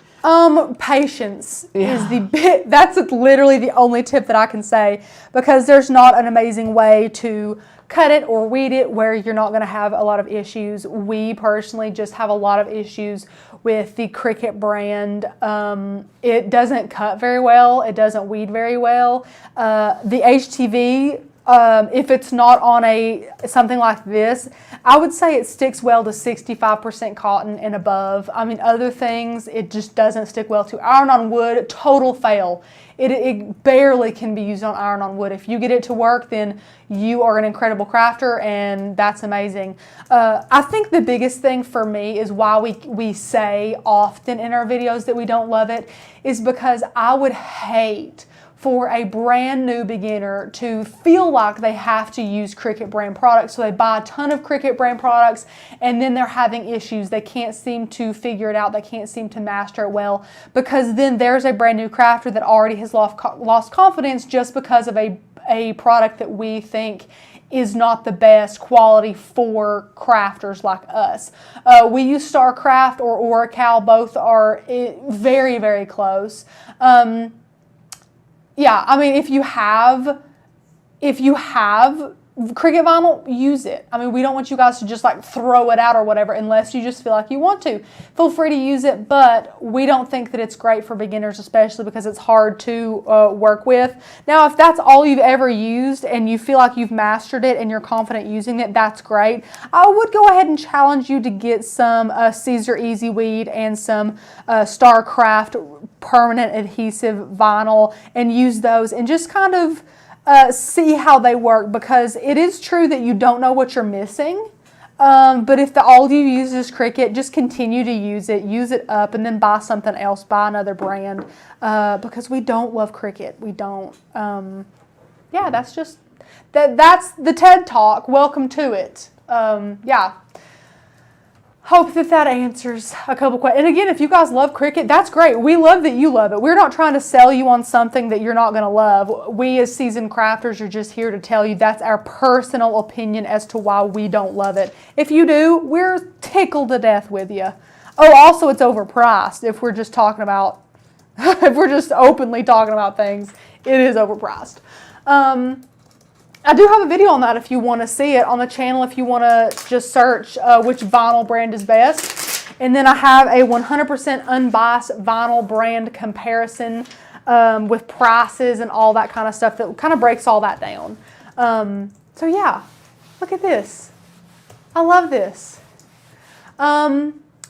Patience is the that's literally the only tip that I can say, because there's not an amazing way to cut it or weed it where you're not going to have a lot of issues. We personally just have a lot of issues with the Cricut brand. It doesn't cut very well. It doesn't weed very well. The HTV, if it's not on something like this, I would say it sticks well to 65% cotton and above. I mean, other things, it just doesn't stick well to. Iron on wood, total fail. It barely can be used on iron on wood. If you get it to work, then you are an incredible crafter, and that's amazing. I think the biggest thing for me is why we say often in our videos that we don't love it is because I would hate for a brand new beginner to feel like they have to use Cricut brand products. So they buy a ton of Cricut brand products and then they're having issues. They can't seem to figure it out. They can't seem to master it well, because then there's a brand new crafter that already has lost confidence just because of a product that we think is not the best quality for crafters like us. We use StarCraft or Oracal. Both are very, very close. Yeah, I mean, if you have Cricut vinyl, use it. I mean, we don't want you guys to just like throw it out or whatever unless you just feel like you want to. Feel free to use it, but we don't think that it's great for beginners, especially because it's hard to work with. Now, if that's all you've ever used and you feel like you've mastered it and you're confident using it, that's great. I would go ahead and challenge you to get some Caesar Easy Weed and some StarCraft permanent adhesive vinyl and use those and just kind of see how they work, because it is true that you don't know what you're missing. But if all you use is Cricut, just continue to use it up, and then buy something else, buy another brand, because we don't love Cricut. We don't. Yeah, that's just, that's the TED Talk. Welcome to it. Yeah. Hope that answers a couple questions. And again, if you guys love Cricut, that's great. We love that you love it. We're not trying to sell you on something that you're not going to love. We as seasoned crafters are just here to tell you that's our personal opinion as to why we don't love it. If you do, we're tickled to death with you. Oh, also it's overpriced. If we're just talking about, if we're just openly talking about things, it is overpriced. I do have a video on that if you want to see it on the channel, if you want to just search which vinyl brand is best. And then I have a 100% unbiased vinyl brand comparison with prices and all that kind of stuff that kind of breaks all that down. So yeah, look at this. I love this.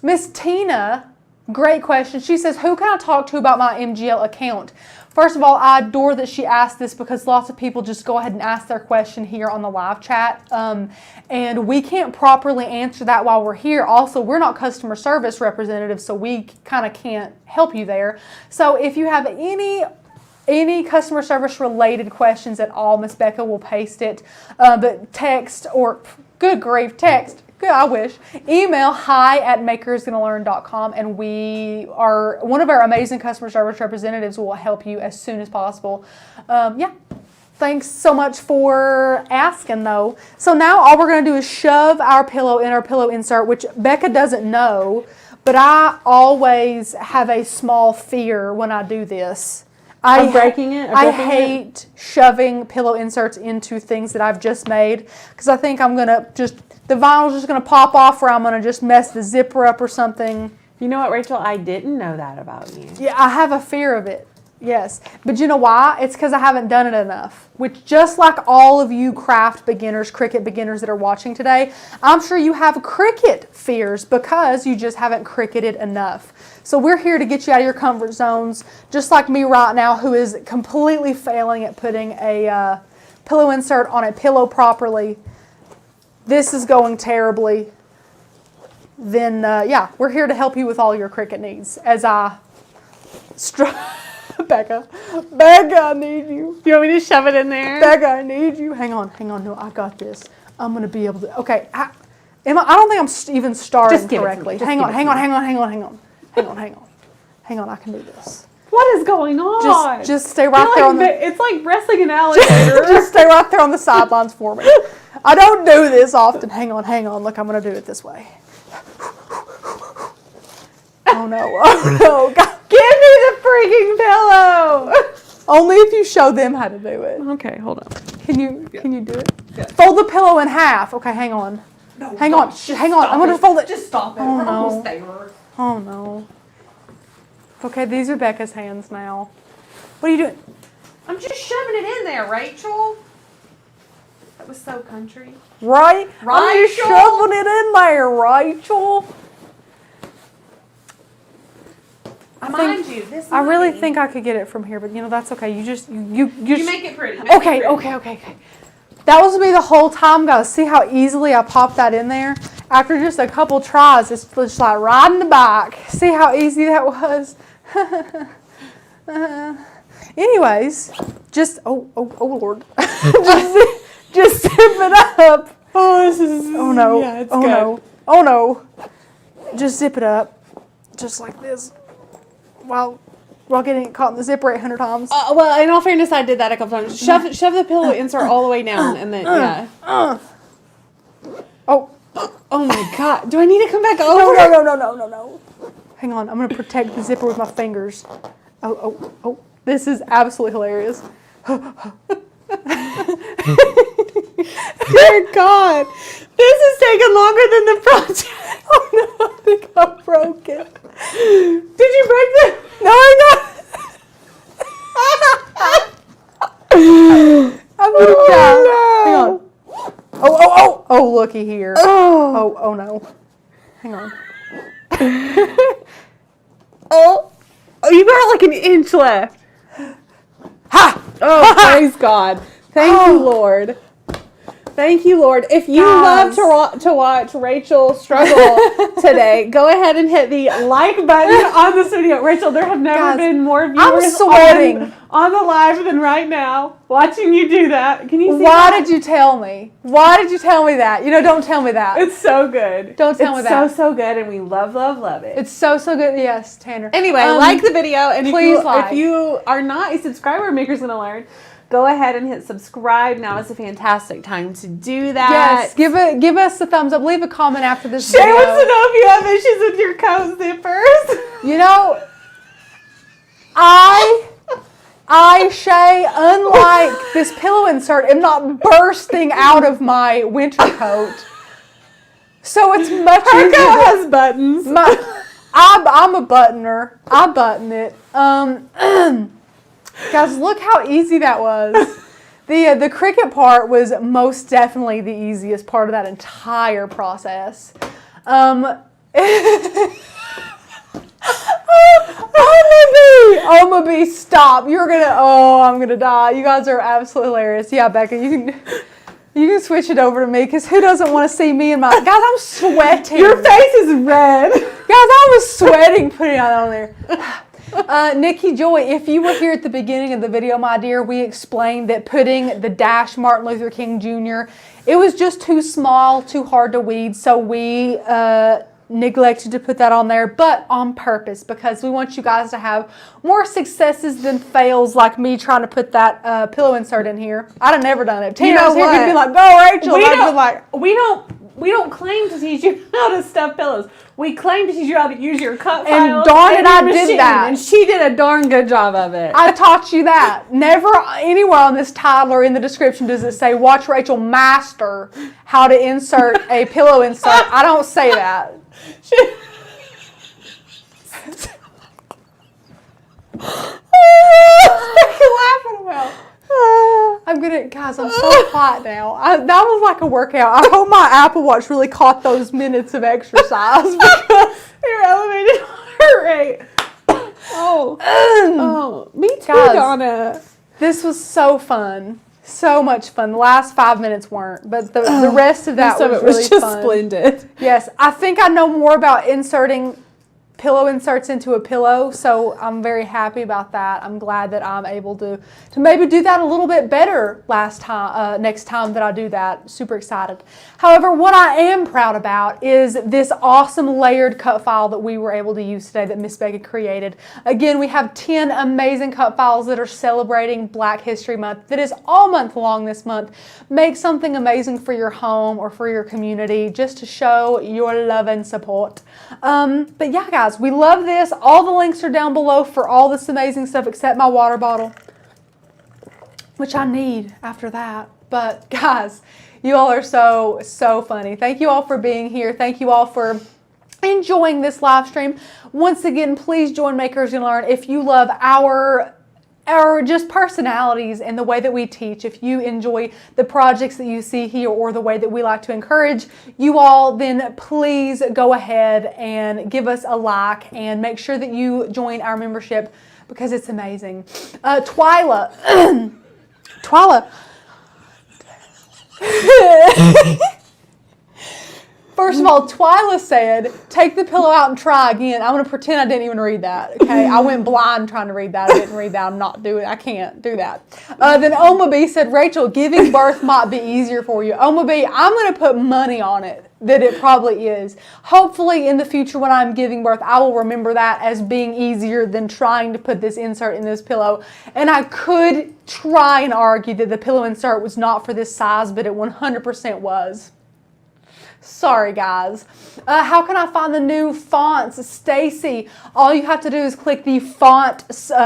Miss Tina, great question. She says, who can I talk to about my MGL account? First of all, I adore that she asked this, because lots of people just go ahead and ask their question here on the live chat. And we can't properly answer that while we're here. Also, we're not customer service representatives, so we kind of can't help you there. So if you have any customer service related questions at all, Miss Becca will paste it. But text, or good grief, text. Good, I wish. Email hi@makersgonnalearn.com, and one of our amazing customer service representatives will help you as soon as possible. Yeah. Thanks so much for asking, though. So now all we're going to do is shove our pillow in our pillow insert, which Becca doesn't know, but I always have a small fear when I do this. Of breaking it? I hate shoving pillow inserts into things that I've just made, because I think I'm going to the vinyl's just going to pop off, or I'm going to just mess the zipper up or something. You know what, Rachel? I didn't know that about you. Yeah, I have a fear of it. Yes. But you know why? It's because I haven't done it enough. Which, just like all of you craft beginners, Cricut beginners that are watching today, I'm sure you have Cricut fears because you just haven't Cricutted enough. So we're here to get you out of your comfort zones, just like me right now, who is completely failing at putting a pillow insert on a pillow properly. This is going terribly. Then, yeah, we're here to help you with all your Cricut needs. As I Becca, I need you. You want me to shove it in there? Becca, I need you. Hang on. No, I got this. I'm going to be able to. Okay. I don't think I'm even starting correctly. Hang on. Hang on. I can do this. What is going on? Just stay right there on the. It's like wrestling an alligator. Just stay right there on the sidelines for me. I don't do this often. Hang on. Look, I'm going to do it this way. Oh no. God. Give me the freaking pillow. Only if you show them how to do it. Okay, hold on. Can you do it? Yeah. Fold the pillow in half. Okay, hang on. No, hang on. I'm gonna fold it. Just stop it. Oh, We're no. almost there. Oh no. Okay, these are Becca's hands now. What are you doing? I'm just shoving it in there, Rachel. That was so country. Right? I'm just shoving it in there, Rachel. I really think I could get it from here, but that's okay. You make it pretty. Okay. That was me the whole time, guys. See how easily I popped that in there? After just a couple tries, it's just like riding the bike. See how easy that was? Anyways, just, oh Lord. just zip it up. Oh no. Yeah, it's good. No. Oh no. Just zip it up. Just like this. While getting it caught in the zipper 800 times. Well, in all fairness, I did that a couple times. Shove the pillow insert all the way down, and then Oh my God! Do I need to come back over? No. Hang on, I'm gonna protect the zipper with my fingers. Oh! This is absolutely hilarious. Dear God, this is taking longer than the project. Oh no, I think I broke it. Did you break the? No, I got. I'm gonna die. No. Hang on. Oh, looky here. Oh no. Hang on. Oh, you got like an inch left. Ha! Oh, praise God. Thank you, Lord. Thank you, Lord. If you love to watch Rachel struggle today, go ahead and hit the like button on this video. Rachel, there have never been more viewers on the live than right now watching you do that. Can you see Why did you tell me? Why did you tell me that? Don't tell me that. It's so good. Don't tell me that. It's so good, and we love it. It's so good. Yes, Tanner. Anyway, like the video, and please if you are not a subscriber, Maker's Gonna Learn, go ahead and hit subscribe. Now is a fantastic time to do that. Yes, give us a thumbs up. Leave a comment after this Shay video. wants to know if you have issues with your coat zippers. Shay, unlike this pillow insert, am not bursting out of my winter coat. So it's much easier. Her coat has buttons. I'm a buttoner. I button it. Guys, look how easy that was. The Cricut part was most definitely the easiest part of that entire process. I'm gonna be stop. I'm gonna die. You guys are absolutely hilarious. Yeah, Becca, you can switch it over to me because who doesn't want to see me in my guys? I'm sweating. Your face is red. Guys, I was sweating putting it on there. Nikki Joy, if you were here at the beginning of the video, my dear, we explained that putting the dash Martin Luther King Jr., it was just too small, too hard to weed, so we neglected to put that on there, but on purpose, because we want you guys to have more successes than fails, like me trying to put that pillow insert in here. I'd have never done it. Tina was here, you'd be like, go Rachel. We don't claim to teach you how to stuff pillows. We claim to teach you how to use your cut and files darn it, and I machine, did that. and she did a darn good job of it. I taught you that. Never anywhere on this title or in the description does it say, watch Rachel master how to insert a pillow insert. I don't say that. What are you laughing about? Guys, I'm so hot now. That was like a workout. I hope my Apple Watch really caught those minutes of exercise because your elevated heart rate. Me too, guys, Donna. This was so fun. So much fun. The last 5 minutes weren't, but the rest of that was really just fun. Splendid. Yes, I think I know more about inserting pillow inserts into a pillow, so I'm very happy about that. I'm glad that I'm able to maybe do that a little bit better next time that I do that. Super excited. However, what I am proud about is this awesome layered cut file that we were able to use today that Miss Becca created. Again, we have 10 amazing cut files that are celebrating Black History Month. That is all month long this month. Make something amazing for your home or for your community just to show your love and support. But yeah, guys, we love this. All the links are down below for all this amazing stuff except my water bottle, which I need after that. But guys, you all are so funny. Thank you all for being here. Thank you all for enjoying this live stream. Once again, please join Makers Gonna Learn if you love our just personalities and the way that we teach. If you enjoy the projects that you see here or the way that we like to encourage you all, then please go ahead and give us a like and make sure that you join our membership because it's amazing. Twyla. Twyla. First of all, Twyla said, take the pillow out and try again. I'm going to pretend I didn't even read that, okay? I went blind trying to read that. I didn't read that. I'm not doing it. I can't do that. Then Oma B said, Rachel, giving birth might be easier for you. Oma B, I'm going to put money on it that it probably is. Hopefully in the future when I'm giving birth, I will remember that as being easier than trying to put this insert in this pillow. And I could try and argue that the pillow insert was not for this size, but it 100% was. Sorry, guys. How can I find the new fonts? Stacy, all you have to do is click the font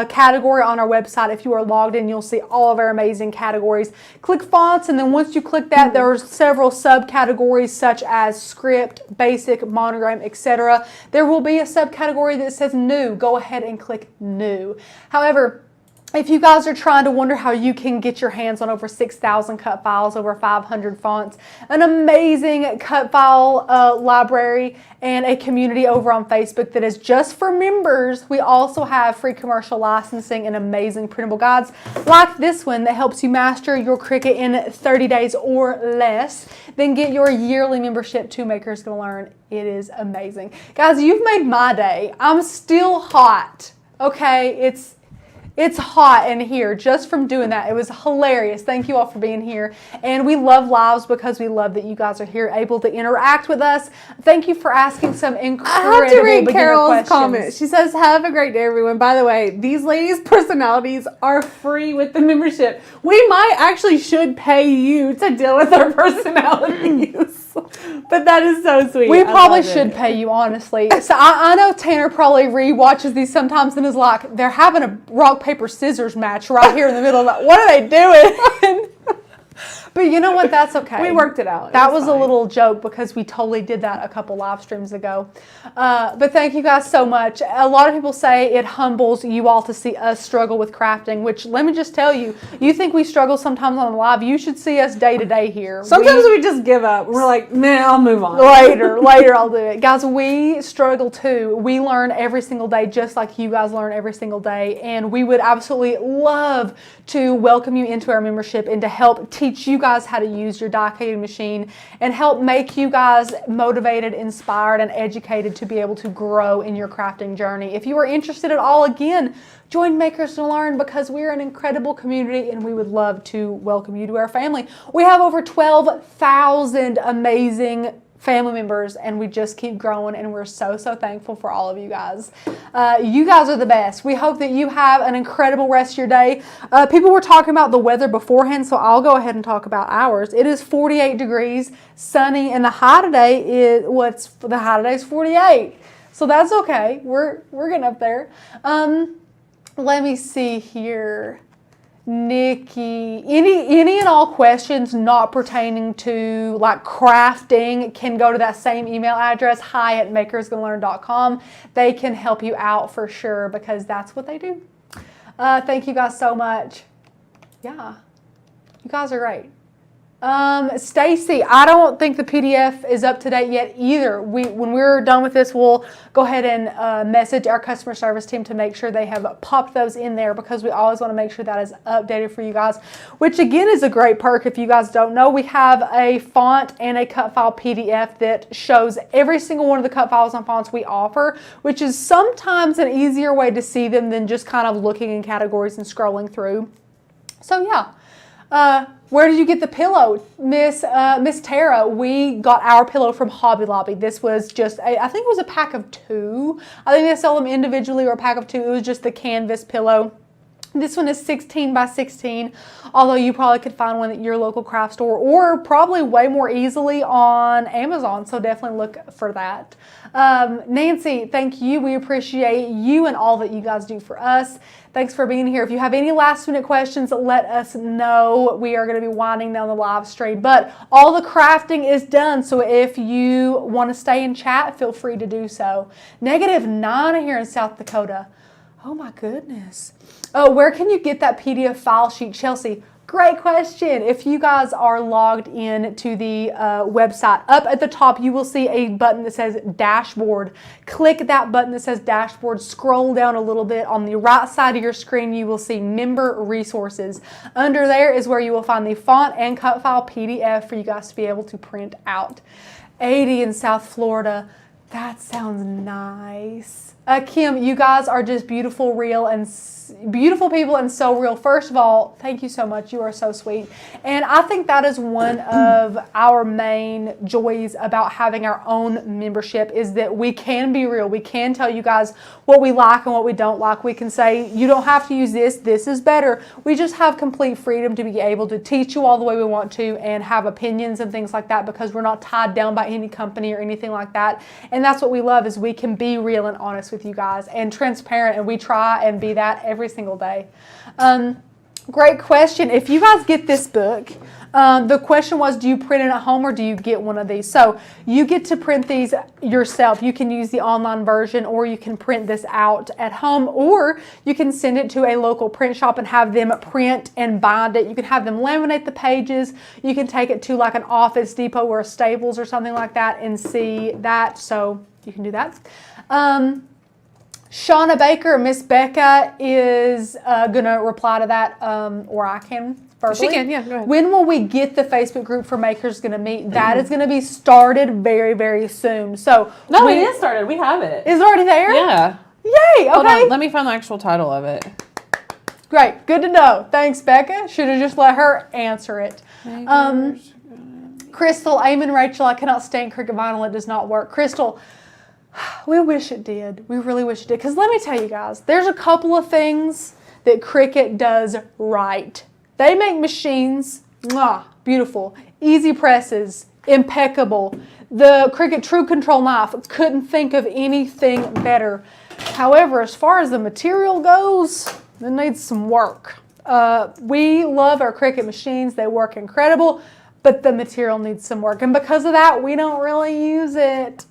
category on our website. If you are logged in, you'll see all of our amazing categories. Click fonts, and then once you click that, there are several subcategories such as script, basic, monogram, etc. There will be a subcategory that says new. Go ahead and click new. However, if you guys are trying to wonder how you can get your hands on over 6,000 cut files, over 500 fonts, an amazing cut file library, and a community over on Facebook that is just for members, we also have free commercial licensing and amazing printable guides like this one that helps you master your Cricut in 30 days or less. Then get your yearly membership to Makers Gonna Learn. It is amazing. Guys, you've made my day. I'm still hot, okay? It's hot in here just from doing that. It was hilarious. Thank you all for being here. And we love lives because we love that you guys are here able to interact with us. Thank you for asking some incredible I have to read Carol's questions. comment. She says, have a great day, everyone. By the way, these ladies' personalities are free with the membership. We might actually should pay you to deal with our personalities. But that is so sweet. We probably should pay you, honestly. So I know Tanner probably re-watches these sometimes and is like, they're having a rock, paper, scissors match right here in the middle. Like, what are they doing? But you know what? That's okay. We worked it out. That was a little joke because we totally did that a couple live streams ago. But thank you guys so much. A lot of people say it humbles you all to see us struggle with crafting, which let me just tell you, you think we struggle sometimes on the live. You should see us day to day here. Sometimes we just give up. We're like, man, I'll move on. Later I'll do it. Guys, we struggle too. We learn every single day just like you guys learn every single day. And we would absolutely love to welcome you into our membership and to help teach you guys how to use your die cutting machine and help make you guys motivated, inspired, and educated to be able to grow in your crafting journey. If you are interested at all, again, join Makers to Learn because we're an incredible community and we would love to welcome you to our family. We have over 12,000 amazing family members and we just keep growing and we're so thankful for all of you guys. You guys are the best. We hope that you have an incredible rest of your day. People were talking about the weather beforehand, so I'll go ahead and talk about ours. It is 48 degrees, sunny, and the high today is 48. So that's okay. We're getting up there. Let me see here. Nikki, any and all questions not pertaining to like crafting can go to that same email address, hi@makersgonnalearn.com. They can help you out for sure because that's what they do. Thank you guys so much. Yeah, you guys are great. Stacy, I don't think the PDF is up to date yet either. When we're done with this, we'll go ahead and message our customer service team to make sure they have popped those in there because we always want to make sure that is updated for you guys, which again is a great perk. If you guys don't know, we have a font and a cut file PDF that shows every single one of the cut files and fonts we offer, which is sometimes an easier way to see them than just kind of looking in categories and scrolling through. So yeah. Where did you get the pillow? Miss Tara, we got our pillow from Hobby Lobby. This was just, I think it was a pack of 2. I think they sell them individually or a pack of 2. It was just the canvas pillow. This one is 16 by 16, although you probably could find one at your local craft store or probably way more easily on Amazon, so definitely look for that. Nancy, thank you. We appreciate you and all that you guys do for us. Thanks for being here. If you have any last minute questions, let us know. We are going to be winding down the live stream, but all the crafting is done, so if you want to stay and chat, feel free to do so. -9 here in South Dakota. Oh my goodness. Oh, where can you get that PDF file sheet, Chelsea? Great question. If you guys are logged in to the website, up at the top you will see a button that says Dashboard. Click that button that says Dashboard. Scroll down a little bit. On the right side of your screen you will see Member Resources. Under there is where you will find the font and cut file PDF for you guys to be able to print out. 80 in South Florida. That sounds nice. Kim, you guys are just beautiful, real, and beautiful people and so real. First of all, thank you so much. You are so sweet. And I think that is one of our main joys about having our own membership is that we can be real. We can tell you guys what we like and what we don't like. We can say, you don't have to use this. This is better. We just have complete freedom to be able to teach you all the way we want to and have opinions and things like that because we're not tied down by any company or anything like that. And that's what we love is we can be real and honest with you guys and transparent, and we try and be that every single day. Great question. If you guys get this book, the question was, do you print it at home or do you get one of these? So you get to print these yourself. You can use the online version or you can print this out at home, or you can send it to a local print shop and have them print and bind it. You can have them laminate the pages. You can take it to like an Office Depot or a Staples or something like that and see that. So you can do that. Shauna Baker, Miss Becca is going to reply to that, or I can verbally. She can, yeah, go ahead. When will we get the Facebook group for Makers Gonna Meet? That is going to be started very, very soon. So no, it is started. We have it. Is it already there? Yeah. Yay, okay. Hold on, let me find the actual title of it. Great, good to know. Thanks, Becca. Should have just let her answer it. Crystal, Eamon, Rachel, I cannot stand Cricut vinyl. It does not work. Crystal, we wish it did. We really wish it did. Because let me tell you guys, there's a couple of things that Cricut does right. They make machines, beautiful. Easy presses, impeccable. The Cricut True Control knife, couldn't think of anything better. However, as far as the material goes, it needs some work. We love our Cricut machines. They work incredible, but the material needs some work. And because of that, we don't really use it.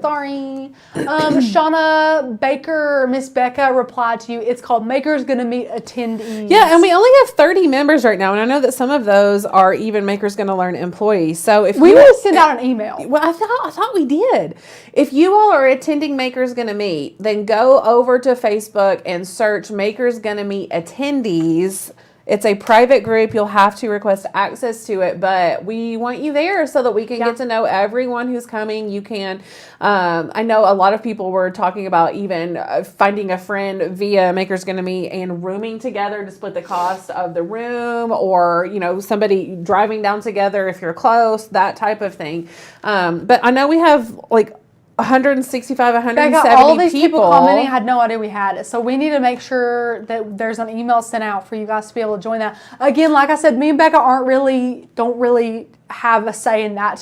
Sorry. Shauna Baker, Miss Becca replied to you. It's called Makers Gonna Meet Attendees. Yeah, and we only have 30 members right now, and I know that some of those are even Makers Gonna Learn employees. So if we need to send out an email. Well, I thought we did. If you all are attending Makers Gonna Meet, then go over to Facebook and search Makers Gonna Meet Attendees. It's a private group. You'll have to request access to it, but we want you there so that we can get to know everyone who's coming. You can, I know a lot of people were talking about even finding a friend via Makers Gonna Meet and rooming together to split the cost of the room, or, you know, somebody driving down together if you're close, that type of thing. But I know we have like 165, 170 all these people commenting. I had no idea we had it. So we need to make sure that there's an email sent out for you guys to be able to join that. Again, like I said, me and Becca don't really have a say in that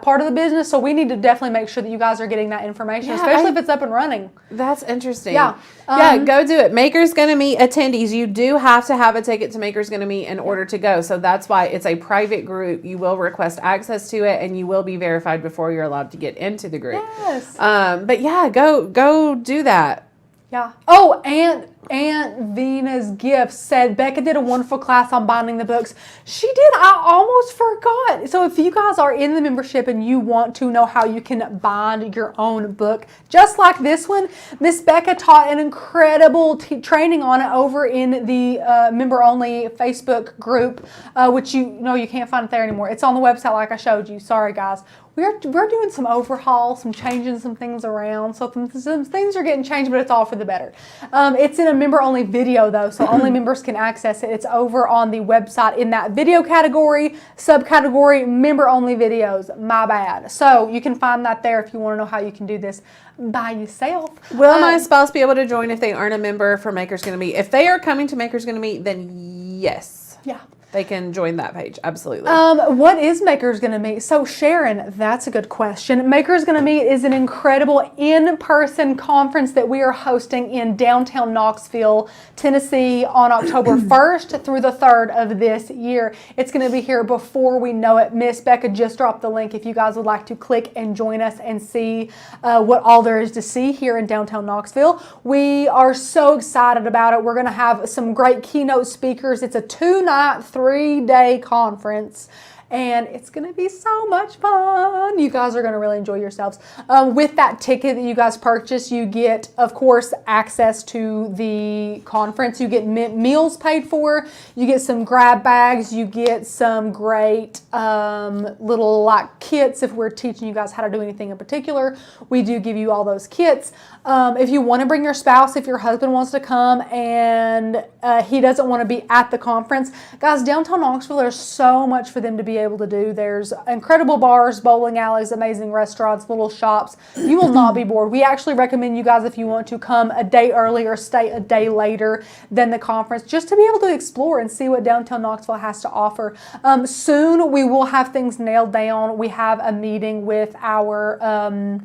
part of the business. So we need to definitely make sure that you guys are getting that information, especially if it's up and running. That's interesting. Yeah. Go do it. Makers Gonna Meet attendees. You do have to have a ticket to Makers Gonna Meet in order to go. So that's why it's a private group. You will request access to it, and you will be verified before you're allowed to get into the group. Yes. But yeah, go do that. Yeah. Oh, Aunt Vena's Gift said Becca did a wonderful class on binding the books. She did. I almost forgot. So if you guys are in the membership and you want to know how you can bind your own book, just like this one, Miss Becca taught an incredible training on it over in the member-only Facebook group, which you can't find it there anymore. It's on the website like I showed you. Sorry, guys. we're doing some overhaul, some changing some things around. So some things are getting changed, but it's all for the better. It's in a member-only video, though, so only members can access it. It's over on the website in that video category, subcategory, member-only videos. My bad. So you can find that there if you want to know how you can do this by yourself. Will my spouse be able to join if they aren't a member for Maker's Gonna Meet? If they are coming to Maker's Gonna Meet, then yes. Yeah. They can join that page. Absolutely. What is Maker's Gonna Meet? So Sharon, that's a good question. Maker's Gonna Meet is an incredible in-person conference that we are hosting in downtown Knoxville, Tennessee on October 1st through the 3rd of this year. It's gonna be here before we know it. Miss Becca just dropped the link if you guys would like to click and join us and see what all there is to see here in downtown Knoxville. We are so excited about it. We're gonna have some great keynote speakers. It's a 2-night, 3-day conference, and it's going to be so much fun. You guys are going to really enjoy yourselves. With that ticket that you guys purchase, you get, of course, access to the conference. You get meals paid for. You get some grab bags. You get some great little like kits if we're teaching you guys how to do anything in particular. We do give you all those kits. If you want to bring your spouse, if your husband wants to come and he doesn't want to be at the conference, guys, downtown Knoxville, there's so much for them to be able to do. There's incredible bars, bowling alleys, amazing restaurants, little shops. You will not be bored. We actually recommend you guys, if you want to come a day early or stay a day later than the conference, just to be able to explore and see what downtown Knoxville has to offer. Soon we will have things nailed down. We have a meeting with our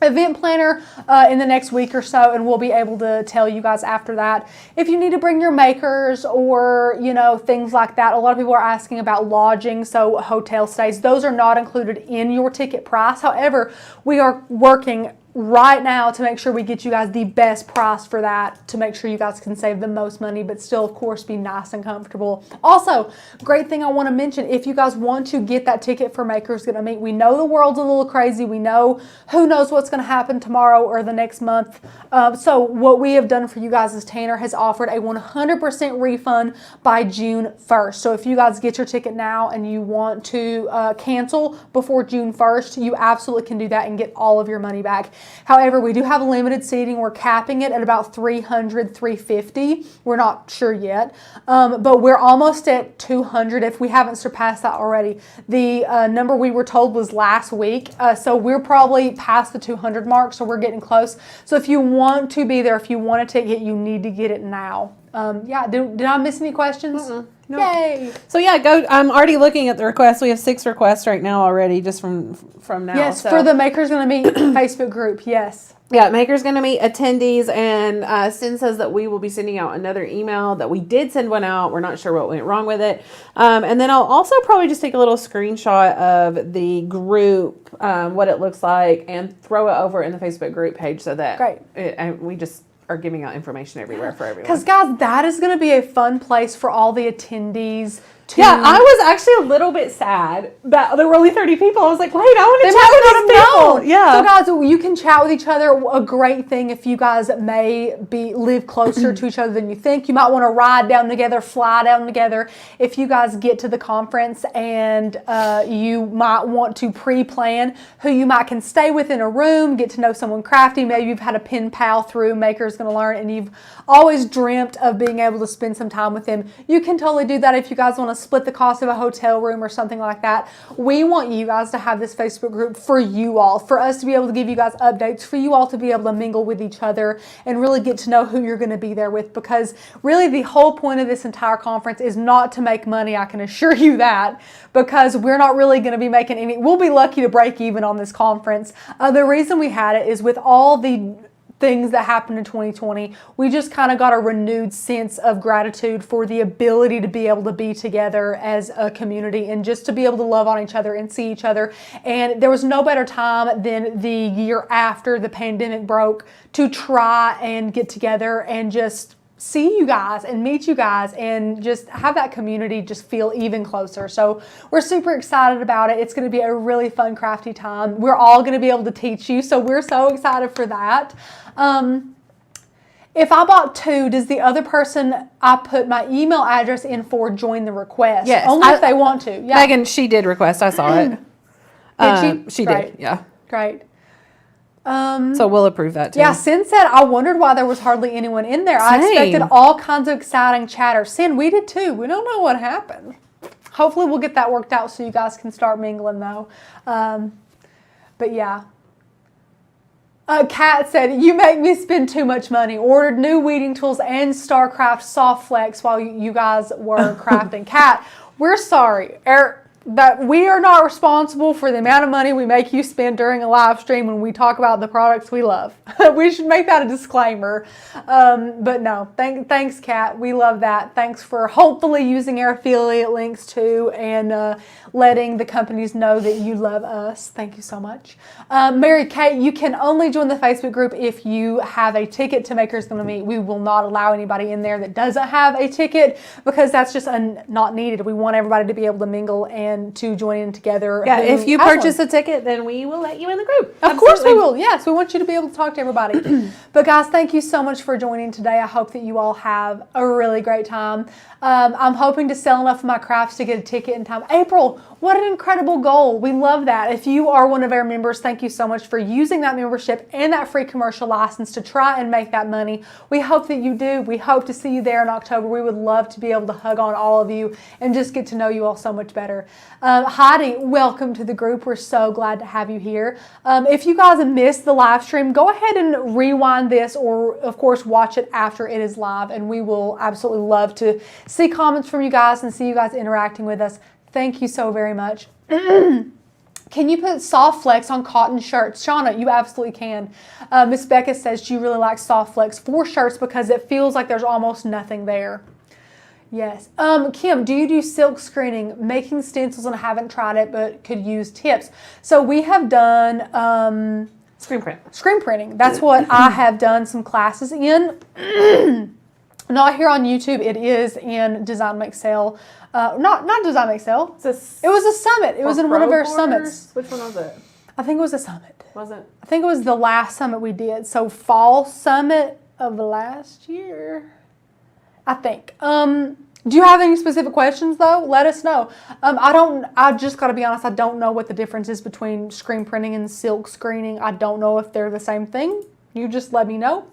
event planner in the next week or so, and we'll be able to tell you guys after that if you need to bring your makers or things like that. A lot of people are asking about lodging, so hotel stays, those are not included in your ticket price. However, we are working right now to make sure we get you guys the best price for that, to make sure you guys can save the most money but still of course be nice and comfortable. Also, great thing I want to mention, if you guys want to get that ticket for Maker's Gonna Meet, we know the world's a little crazy, we know who knows what's going to happen tomorrow or the next month, so what we have done for you guys is Tanner has offered a 100% refund by June 1st. So if you guys get your ticket now and you want to cancel before June 1st, you absolutely can do that and get all of your money back. However, we do have limited seating. We're capping it at about 300, 350. We're not sure yet, but we're almost at 200 if we haven't surpassed that already. The number we were told was last week, so we're probably past the 200 mark, so we're getting close. So if you want to be there, if you want a ticket, you need to get it now. Yeah, did I miss any questions? No. Yay! So yeah, go. I'm already looking at the requests. We have 6 requests right now already, just from now. Yes, so. for the Maker's Gonna Meet Facebook group. Yes. Yeah, Maker's Gonna Meet attendees, and Sin says that we will be sending out another email. That we did send one out. We're not sure what went wrong with it. And then I'll also probably just take a little screenshot of the group, what it looks like, and throw it over in the Facebook group page so that we just are giving out information everywhere for everyone. Because guys, that is going to be a fun place for all the attendees to... Yeah, I was actually a little bit sad that there were only 30 people. I was like, wait, I want to chat with these people. Yeah. So guys, you can chat with each other. A great thing if you guys may live closer to each other than you think. You might want to ride down together, fly down together. If you guys get to the conference and you might want to pre-plan who you might can stay with in a room, get to know someone crafty. Maybe you've had a pen pal through Maker's Gonna Learn and you've always dreamt of being able to spend some time with them. You can totally do that if you guys want to split the cost of a hotel room or something like that. We want you guys to have this Facebook group for you all, for us to be able to give you guys updates, for you all to be able to mingle with each other and really get to know who you're going to be there with, because really the whole point of this entire conference is not to make money, I can assure you that, because we're not really going to be making any, we'll be lucky to break even on this conference. The reason we had it is with all the things that happened in 2020, we just kind of got a renewed sense of gratitude for the ability to be able to be together as a community and just to be able to love on each other and see each other. And there was no better time than the year after the pandemic broke to try and get together and just see you guys and meet you guys and just have that community just feel even closer. So we're super excited about it. It's going to be a really fun, crafty time. We're all going to be able to teach you, so we're so excited for that. If I bought 2, does the other person I put my email address in for join the request? Yes. Only if they want to. Yeah. Megan, she did request. I saw it. Did she? She did, yeah. Great. So we'll approve that too. Yeah, Sin said, I wondered why there was hardly anyone in there. I expected all kinds of exciting chatter. Sin, we did too. We don't know what happened. Hopefully we'll get that worked out so you guys can start mingling though. But yeah. Kat said, you make me spend too much money. Ordered new weeding tools and StarCraft Soft Flex while you guys were crafting. Kat, we're sorry. That we are not responsible for the amount of money we make you spend during a live stream when we talk about the products we love. We should make that a disclaimer. But no, thanks, Kat. We love that. Thanks for hopefully using our affiliate links too and letting the companies know that you love us. Thank you so much. Mary Kate, you can only join the Facebook group if you have a ticket to Makers Gonna Meet. We will not allow anybody in there that doesn't have a ticket because that's just not needed. We want everybody to be able to mingle and to join in together. Yeah, if you purchase a ticket, then we will let you in the group. Of course we will. Yes, we want you to be able to talk to everybody. But guys, thank you so much for joining today. I hope that you all have a really great time. I'm hoping to sell enough of my crafts to get a ticket in time. April, what an incredible goal. We love that. If you are one of our members, thank you so much for using that membership and that free commercial license to try and make that money. We hope that you do. We hope to see you there in October. We would love to be able to hug on all of you and just get to know you all so much better. Heidi, welcome to the group. We're so glad to have you here. If you guys missed the live stream, go ahead and rewind this or, of course, watch it after it is live, and we will absolutely love to see comments from you guys and see you guys interacting with us. Thank you so very much. Can you put soft flex on cotton shirts? Shauna, you absolutely can. Miss Becca says she really likes soft flex for shirts because it feels like there's almost nothing there. Yes. Kim, do you do silk screening? Making stencils, and I haven't tried it, but could use tips. So we have done Screen print. Screen printing. That's what I have done some classes in. Not here on YouTube. It is in Design Make Sale. Not Design Make Sale. It was a summit. It was in one of our summits. Which one was it? I think it was a summit. Was it? I think it was the last summit we did. So fall summit of last year, I think. Do you have any specific questions though? Let us know. I just gotta be honest, I don't know what the difference is between screen printing and silk screening. I don't know if they're the same thing. You just let me know.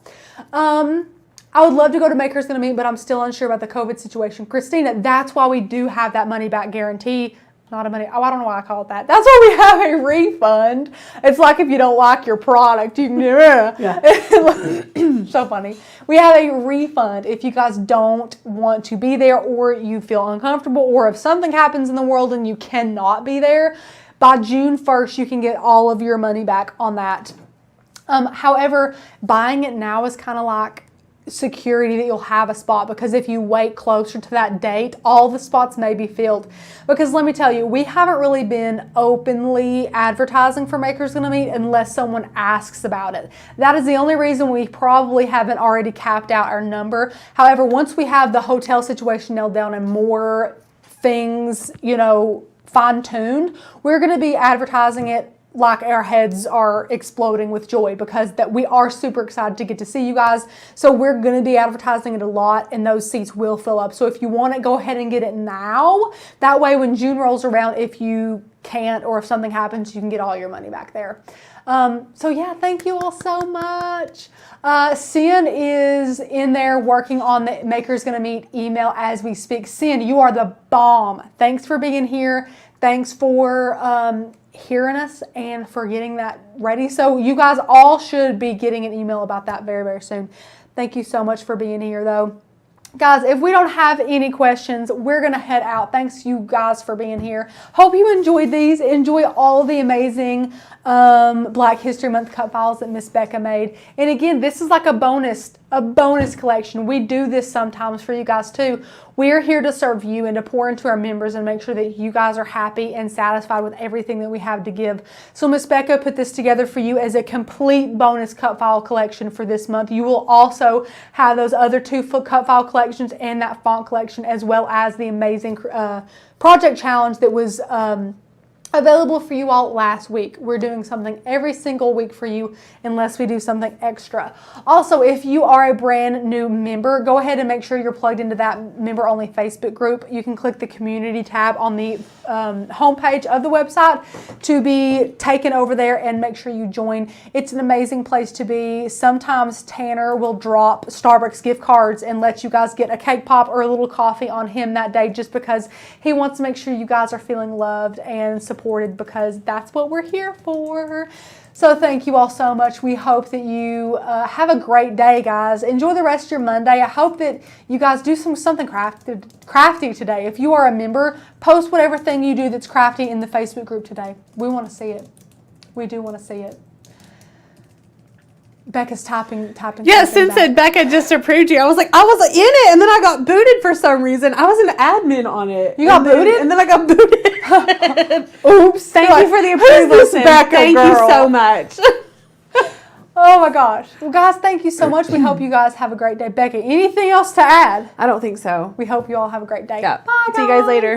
I would love to go to Makers Gonna Meet, but I'm still unsure about the COVID situation. Christina, that's why we do have that money back guarantee. Not a money, I don't know why I call it that. That's why we have a refund. It's like if you don't like your product, you can do it. So funny. We have a refund if you guys don't want to be there or you feel uncomfortable or if something happens in the world and you cannot be there. By June 1st, you can get all of your money back on that. However, buying it now is kind of like security that you'll have a spot, because if you wait closer to that date, all the spots may be filled. Because let me tell you, we haven't really been openly advertising for Makers Gonna Meet unless someone asks about it. That is the only reason we probably haven't already capped out our number. However, once we have the hotel situation nailed down and more things, fine-tuned, we're going to be advertising it like our heads are exploding with joy, because that we are super excited to get to see you guys. So we're going to be advertising it a lot, and those seats will fill up. So if you want it, go ahead and get it now. That way when June rolls around, if you can't or if something happens, you can get all your money back there. So yeah, thank you all so much. Sin is in there working on the Makers Gonna Meet email as we speak. Sin, you are the bomb. Thanks for being here. Thanks for hearing us and for getting that ready. So you guys all should be getting an email about that very, very soon. Thank you so much for being here though. Guys, if we don't have any questions, we're going to head out. Thanks you guys for being here. Hope you enjoyed these. Enjoy all the amazing Black History Month cut files that Miss Becca made. And again, this is like a bonus collection. We do this sometimes for you guys too. We're here to serve you and to pour into our members and make sure that you guys are happy and satisfied with everything that we have to give. So Miss Becca put this together for you as a complete bonus cut file collection for this month. You will also have those other two cut file collections and that font collection, as well as the amazing project challenge that was available for you all last week. We're doing something every single week for you unless we do something extra. Also, if you are a brand new member, go ahead and make sure you're plugged into that member-only Facebook group. You can click the community tab on the homepage of the website to be taken over there and make sure you join. It's an amazing place to be. Sometimes Tanner will drop Starbucks gift cards and let you guys get a cake pop or a little coffee on him that day, just because he wants to make sure you guys are feeling loved and supported, because that's what we're here for. So thank you all so much. We hope that you have a great day, guys. Enjoy the rest of your Monday. I hope that you guys do something crafty today. If you are a member, post whatever thing you do that's crafty in the Facebook group today. We want to see it. We do want to see it. Becca's typing. Yeah, since that Becca just approved you, I was like, I was in it, and then I got booted for some reason. I was an admin on it. You got booted? And then I got booted. Oops. Thank you for the approval. Who's this Becca Thank girl? you so much. Oh my gosh. Well, guys, thank you so much. We hope you guys have a great day. Becca, anything else to add? I don't think so. We hope you all have a great day. Yeah. Bye, guys. See you guys later.